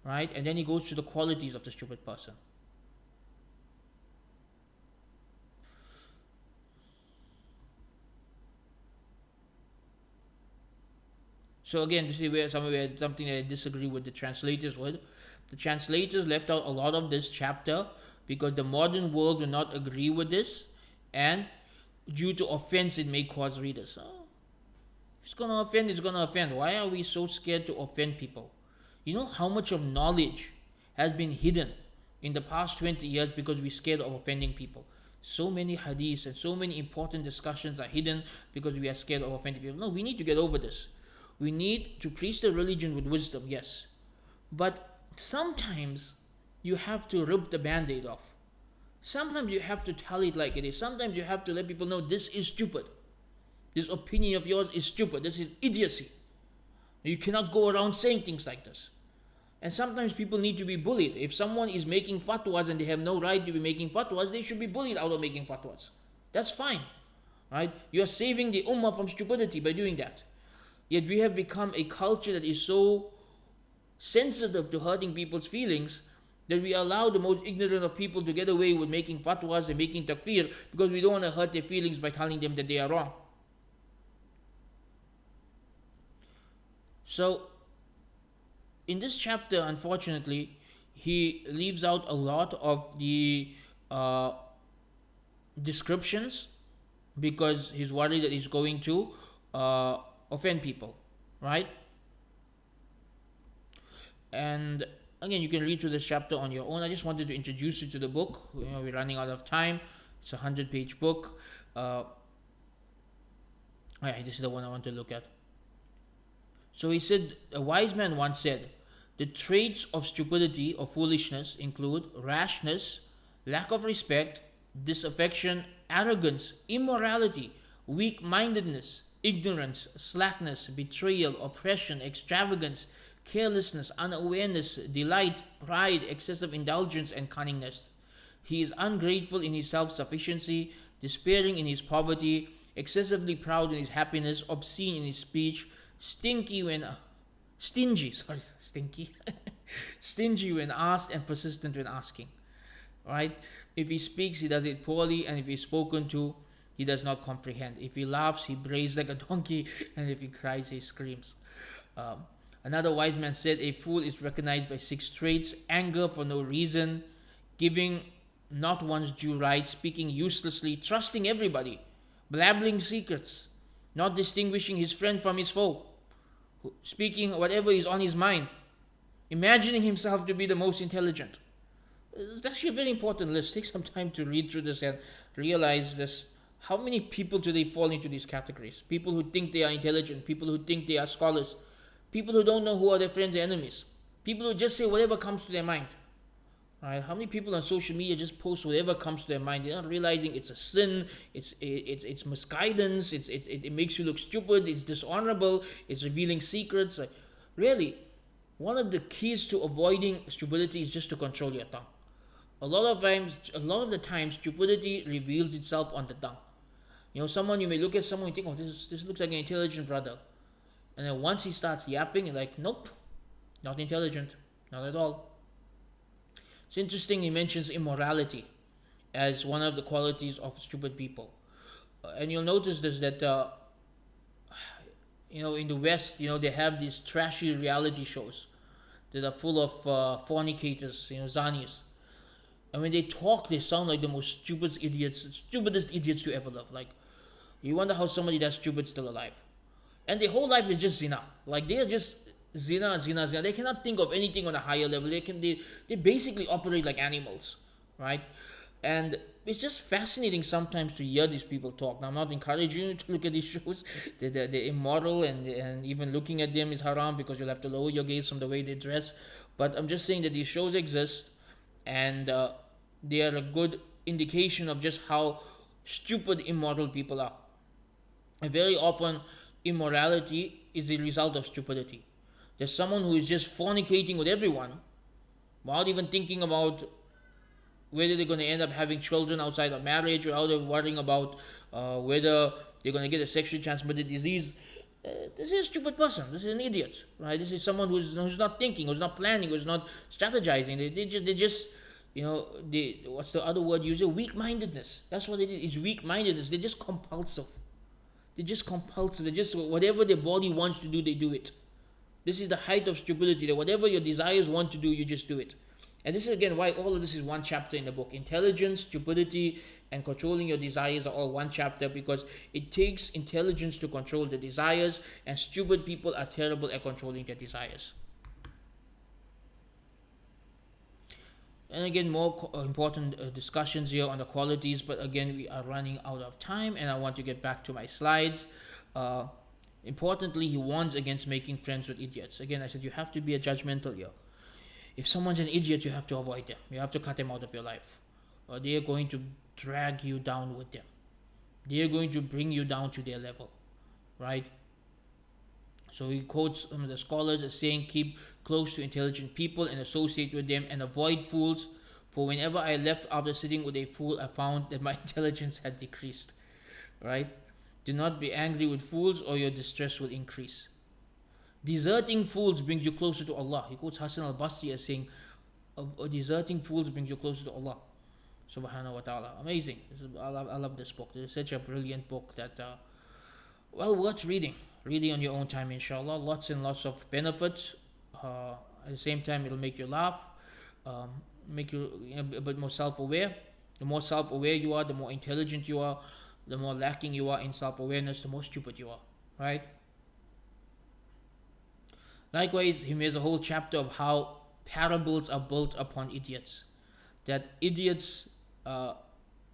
right? And then he goes through the qualities of the stupid person. So again, this is where something that I disagree with the translators with. The translators left out a lot of this chapter because the modern world will not agree with this, and due to offense, it may cause readers. Oh, if it's gonna offend, it's gonna offend. Why are we so scared to offend people? You know how much of knowledge has been hidden in the past 20 years because we're scared of offending people. So many hadiths and so many important discussions are hidden because we are scared of offending people. No, we need to get over this. We need to preach the religion with wisdom, yes. But sometimes you have to rip the band-aid off. Sometimes you have to tell it like it is. Sometimes you have to let people know this is stupid. This opinion of yours is stupid. This is idiocy. You cannot go around saying things like this. And sometimes people need to be bullied. If someone is making fatwas and they have no right to be making fatwas, they should be bullied out of making fatwas. That's fine. Right? You are saving the ummah from stupidity by doing that. Yet we have become a culture that is so sensitive to hurting people's feelings that we allow the most ignorant of people to get away with making fatwas and making takfir because we don't want to hurt their feelings by telling them that they are wrong. So, in this chapter, unfortunately, he leaves out a lot of the descriptions because he's worried that he's going to offend people, right? And again, you can read through this chapter on your own. I just wanted to introduce you to the book. We're running out of time. It's a 100-page book. This is the one I want to look at. So he said, a wise man once said, the traits of stupidity or foolishness include rashness, lack of respect, disaffection, arrogance, immorality, weak-mindedness, ignorance, slackness, betrayal, oppression, extravagance, carelessness, unawareness, delight, pride, excessive indulgence, and cunningness. He is ungrateful in his self-sufficiency, despairing in his poverty, excessively proud in his happiness, obscene in his speech, stingy when asked, and persistent when asking. Right? If he speaks, he does it poorly, and if he's spoken to, he does not comprehend. If he laughs, he brays like a donkey, and if he cries, he screams. Another wise man said, a fool is recognized by 6 traits: anger for no reason, giving not one's due right, speaking uselessly, trusting everybody, blabbling secrets, not distinguishing his friend from his foe. speaking whatever is on his mind, imagining himself to be the most intelligent. It's actually a very important list. Take some time to read through this and realize this. How many people today fall into these categories? People who think they are intelligent, people who think they are scholars, people who don't know who are their friends and enemies, people who just say whatever comes to their mind. Right? How many people on social media just post whatever comes to their mind? They're not realizing it's a sin, it's misguidance, it makes you look stupid, it's dishonorable, it's revealing secrets. Like, really, one of the keys to avoiding stupidity is just to control your tongue. A lot of the times, stupidity reveals itself on the tongue. Someone, you may look at someone and think, oh, this looks like an intelligent brother. And then once he starts yapping, you're like, nope, not intelligent, not at all. It's interesting he mentions immorality as one of the qualities of stupid people. And you'll notice this, that, in the West, they have these trashy reality shows that are full of fornicators, zanis. And when they talk, they sound like the most stupidest idiots you ever love. Like, you wonder how somebody that stupid is still alive. And their whole life is just zina. Like, they are just zina. They cannot think of anything on a higher level. They basically operate like animals, right? And it's just fascinating sometimes to hear these people talk. Now, I'm not encouraging you to look at these shows. They're immoral, and even looking at them is haram because you'll have to lower your gaze from the way they dress. But I'm just saying that these shows exist, and they are a good indication of just how stupid immoral people are. And very often, immorality is the result of stupidity. There's someone who is just fornicating with everyone without even thinking about whether they're going to end up having children outside of marriage, or how they're worrying about whether they're going to get a sexually transmitted disease. This is a stupid person. This is an idiot, right? This is someone who's not thinking, who's not planning, who's not strategizing. They just what's the other word used? Weak-mindedness. That's what it is. It's weak-mindedness. They're just compulsive. They're just whatever their body wants to do, they do it. This is the height of stupidity, that whatever your desires want to do, you just do it. And this is again why all of this is one chapter in the book. Intelligence, stupidity, and controlling your desires are all one chapter, because it takes intelligence to control the desires, and stupid people are terrible at controlling their desires. And again, more important discussions here on the qualities, but again, we are running out of time, and I want to get back to my slides. Importantly, he warns against making friends with idiots. Again, I said you have to be a judgmental here. If someone's an idiot, you have to avoid them. You have to cut them out of your life. Or they are going to drag you down with them. They are going to bring you down to their level, right? So he quotes some of the scholars as saying, keep close to intelligent people and associate with them, and avoid fools, for whenever I left after sitting with a fool, I found that my intelligence had decreased, right? Do not be angry with fools, or your distress will increase. Deserting fools brings you closer to Allah. He quotes Hassan al-Basri as saying, deserting fools brings you closer to Allah subhanahu wa ta'ala. Amazing. I love this book. It's such a brilliant book that worth reading on your own time, inshallah. Lots and lots of benefits. At the same time, it'll make you laugh, make you a bit more self-aware. The more self-aware you are, the more intelligent you are. The more lacking you are in self-awareness, the more stupid you are, right? Likewise, he makes a whole chapter of how parables are built upon idiots. That idiots,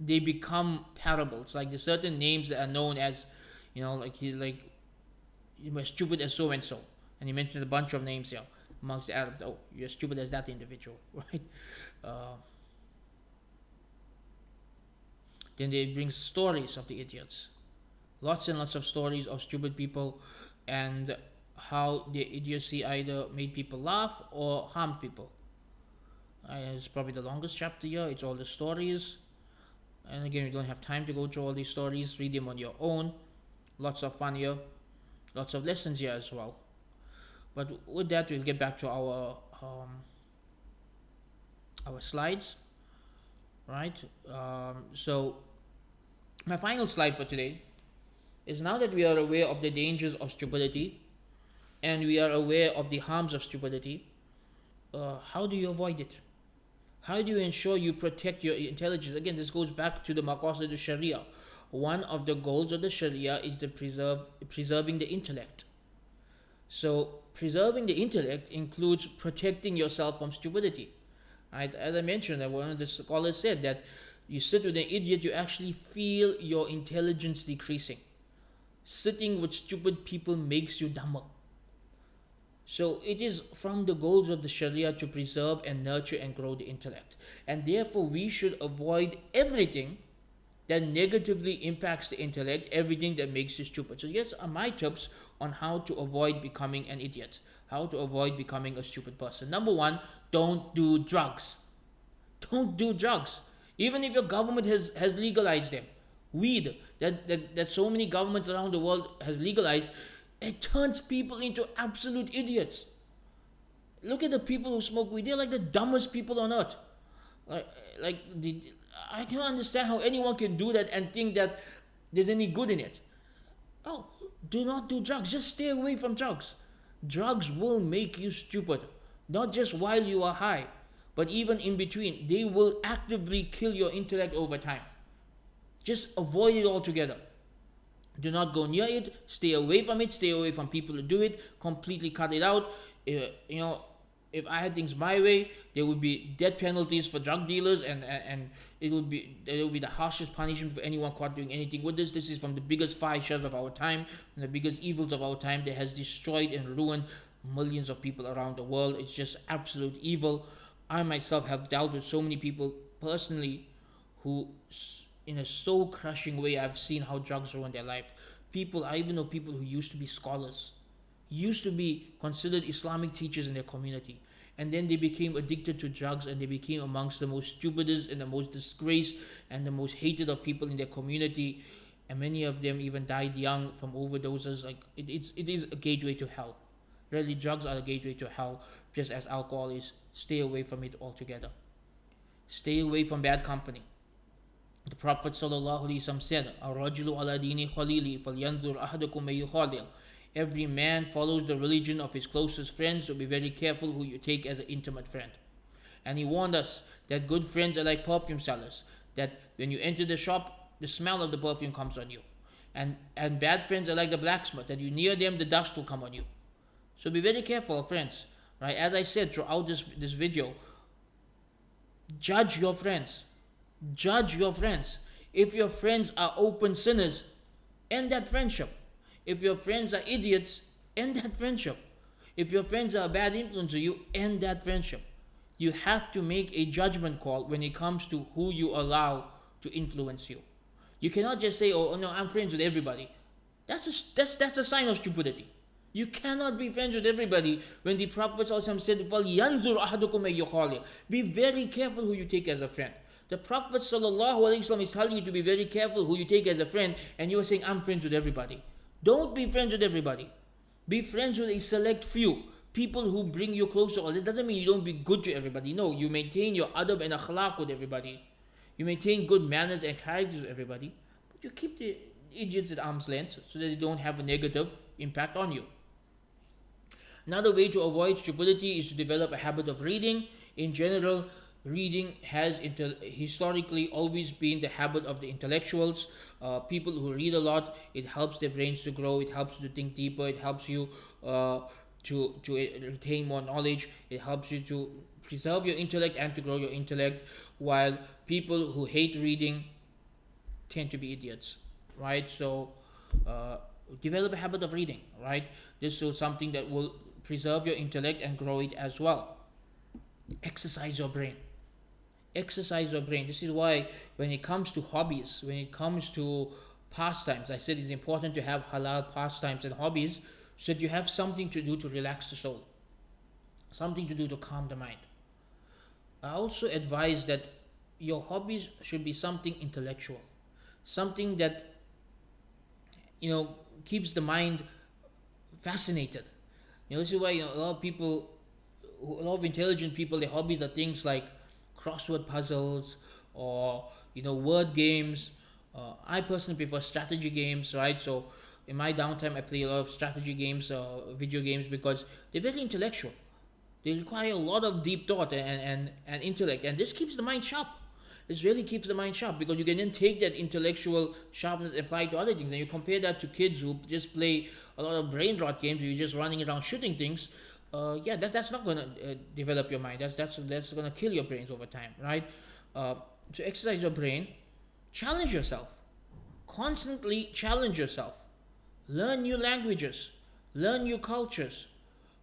they become parables. Like there's certain names that are known as, like he's like, you're stupid as so and so. And he mentioned a bunch of names here amongst the Arabs. Oh, you're stupid as that individual, right? Then they bring stories of the idiots. Lots and lots of stories of stupid people, and how their idiocy either made people laugh or harmed people. It's probably the longest chapter here. It's all the stories. And again, we don't have time to go through all these stories. Read them on your own. Lots of fun here. Lots of lessons here as well. But with that, we'll get back to our slides. Right? So, my final slide for today is, now that we are aware of the dangers of stupidity, and we are aware of the harms of stupidity, how do you avoid it? How do you ensure you protect your intelligence? Again, this goes back to the maqasid al-Sharia. One of the goals of the Sharia is preserving the intellect. So preserving the intellect includes protecting yourself from stupidity. Right? As I mentioned, that one of the scholars said that you sit with an idiot, you actually feel your intelligence decreasing. Sitting with stupid people makes you dumber. So it is from the goals of the Sharia to preserve and nurture and grow the intellect. And therefore we should avoid everything that negatively impacts the intellect, everything that makes you stupid. So yes, are my tips on how to avoid becoming an idiot, how to avoid becoming a stupid person. Number one, don't do drugs. Don't do drugs. Even if your government has legalized them. Weed, that so many governments around the world has legalized, it turns people into absolute idiots. Look at the people who smoke weed. They're like the dumbest people on earth. Like, like the, I can't understand how anyone can do that and think that there's any good in it. Oh, do not do drugs. Just stay away from drugs. Drugs will make you stupid. Not just while you are high, but even in between. They will actively kill your intellect over time. Just avoid it altogether. Do not go near it. Stay away from it. Stay away from people who do it. Completely cut it out. You know, if I had things my way, there would be death penalties for drug dealers, and it would be the harshest punishment for anyone caught doing anything with this. This is from the biggest fahishas of our time, from the biggest evils of our time, that has destroyed and ruined millions of people around the world. It's just absolute evil. I myself have dealt with so many people personally who, in a soul crushing way, I've seen how drugs ruin their life. People, I even know people who used to be scholars, used to be considered Islamic teachers in their community, and then they became addicted to drugs, and they became amongst the most stupidest and the most disgraced and the most hated of people in their community, and many of them even died young from overdoses. Like it is a gateway to hell. Really, drugs are a gateway to hell, just as alcohol is. Stay away from it altogether. Stay away from bad company. The Prophet ﷺ said, "Ar-rajulu ala dini khalili, falyanzur ahadukum may yukhalil." Every man follows the religion of his closest friends, so be very careful who you take as an intimate friend. And he warned us that good friends are like perfume sellers, that when you enter the shop, the smell of the perfume comes on you. And bad friends are like the blacksmith, that you near them, the dust will come on you. So be very careful, friends. Right? As I said throughout this video, judge your friends. Judge your friends. If your friends are open sinners, end that friendship. If your friends are idiots, end that friendship. If your friends are a bad influence on you, end that friendship. You have to make a judgment call when it comes to who you allow to influence you. You cannot just say, "Oh no, I'm friends with everybody." That's a sign of stupidity. You cannot be friends with everybody when the Prophet ﷺ said, "فَلْيَنْظُرْ أَحَدُكُمْ مَنْ يُخَالِلْ." Be very careful who you take as a friend. The Prophet ﷺ is telling you to be very careful who you take as a friend, and you are saying, "I'm friends with everybody." Don't be friends with everybody. Be friends with a select few. People who bring you closer. This doesn't mean you don't be good to everybody. No, you maintain your adab and akhlaq with everybody. You maintain good manners and characters with everybody. But you keep the idiots at arm's length so that they don't have a negative impact on you. Another way to avoid stupidity is to develop a habit of reading. In general, reading has historically always been the habit of the intellectuals. People who read a lot, it helps their brains to grow, it helps you to think deeper, it helps you to retain more knowledge, it helps you to preserve your intellect and to grow your intellect, while people who hate reading tend to be idiots, right? So develop a habit of reading, right? This is something that will preserve your intellect and grow it as well. Exercise your brain. Exercise your brain. This is why when it comes to hobbies, when it comes to pastimes, I said it's important to have halal pastimes and hobbies so that you have something to do to relax the soul, something to do to calm the mind. I also advise that your hobbies should be something intellectual, something that keeps the mind fascinated. This is why a lot of people, a lot of intelligent people, their hobbies are things like crossword puzzles or word games. I personally prefer strategy games, right? So in my downtime, I play a lot of strategy games, video games, because they're very intellectual. They require a lot of deep thought and intellect, and this keeps the mind sharp. This really keeps the mind sharp, because you can then take that intellectual sharpness and apply it to other things. And you compare that to kids who just play a lot of brain rot games where you're just running around shooting things. That's not going to develop your mind. That's going to kill your brains over time, right? To exercise your brain, challenge yourself. Constantly challenge yourself. Learn new languages. Learn new cultures.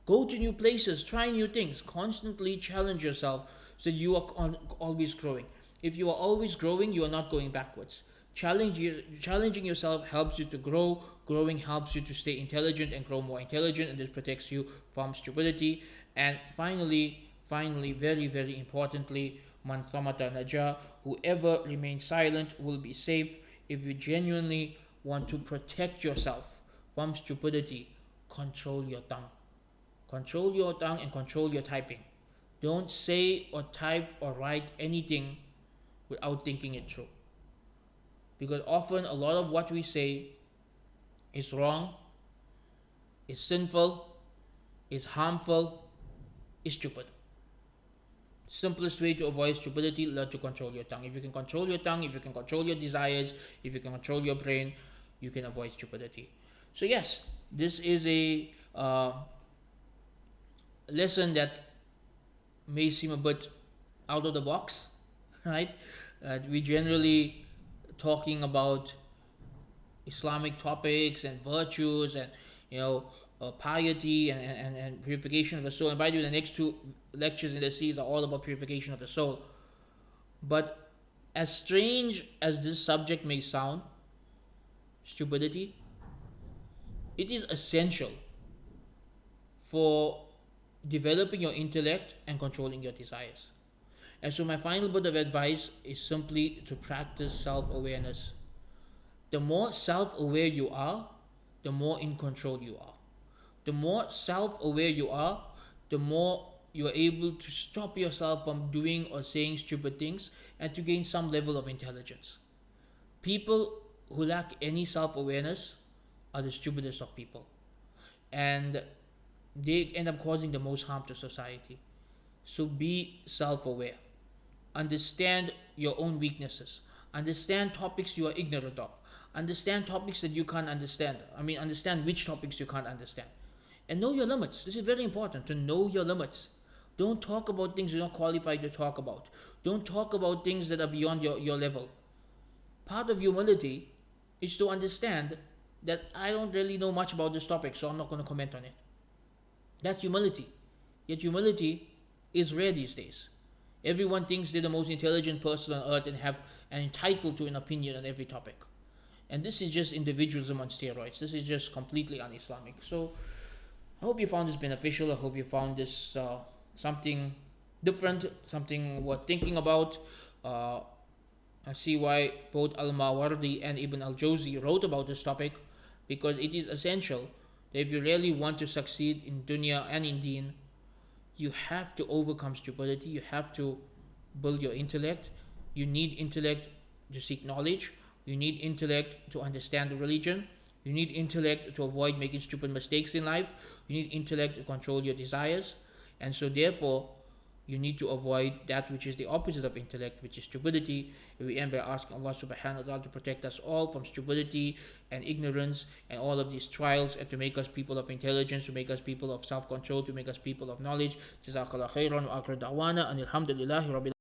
Go to new places. Try new things. Constantly challenge yourself so you are always growing. If you are always growing, you are not going backwards. Challenging yourself helps you to grow. Growing helps you to stay intelligent and grow more intelligent, and this protects you from stupidity. And finally, very, very importantly, man samata naja, whoever remains silent will be safe. If you genuinely want to protect yourself from stupidity, control your tongue. Control your tongue and control your typing. Don't say or type or write anything without thinking it through. Because often a lot of what we say is wrong, is sinful, is harmful, is stupid. Simplest way to avoid stupidity, learn to control your tongue. If you can control your tongue, if you can control your desires, if you can control your brain, you can avoid stupidity. So yes, this is a lesson that may seem a bit out of the box, right? We generally talking about Islamic topics and virtues and piety and purification of the soul. And by the way, the next two lectures in the series are all about purification of the soul. But as strange as this subject may sound, stupidity, it is essential for developing your intellect and controlling your desires. And so my final bit of advice is simply to practice self-awareness. The more self-aware you are, the more in control you are. The more self-aware you are, the more you are able to stop yourself from doing or saying stupid things and to gain some level of intelligence. People who lack any self-awareness are the stupidest of people. And they end up causing the most harm to society. So be self-aware. Understand your own weaknesses. Understand topics you are ignorant of. Understand topics that you can't understand. Understand which topics you can't understand. And know your limits. This is very important, to know your limits. Don't talk about things you're not qualified to talk about. Don't talk about things that are beyond your level. Part of humility is to understand that I don't really know much about this topic, so I'm not going to comment on it. That's humility. Yet humility is rare these days. Everyone thinks they're the most intelligent person on earth and have an entitled to an opinion on every topic. And this is just individualism on steroids. This is just completely un-Islamic. So I hope you found this beneficial. I hope you found this something different, something worth thinking about. I see why both Al-Mawardi and Ibn al-Jawzi wrote about this topic, because it is essential that if you really want to succeed in dunya and in deen, you have to overcome stupidity. You have to build your intellect. You need intellect to seek knowledge. You need intellect to understand the religion. You need intellect to avoid making stupid mistakes in life. You need intellect to control your desires. And so therefore, you need to avoid that which is the opposite of intellect, which is stupidity. We end by asking Allah subhanahu wa ta'ala to protect us all from stupidity and ignorance and all of these trials, and to make us people of intelligence, to make us people of self-control, to make us people of knowledge. Jazakallah khairan wa akhir da'wana and alhamdulillahi rabbil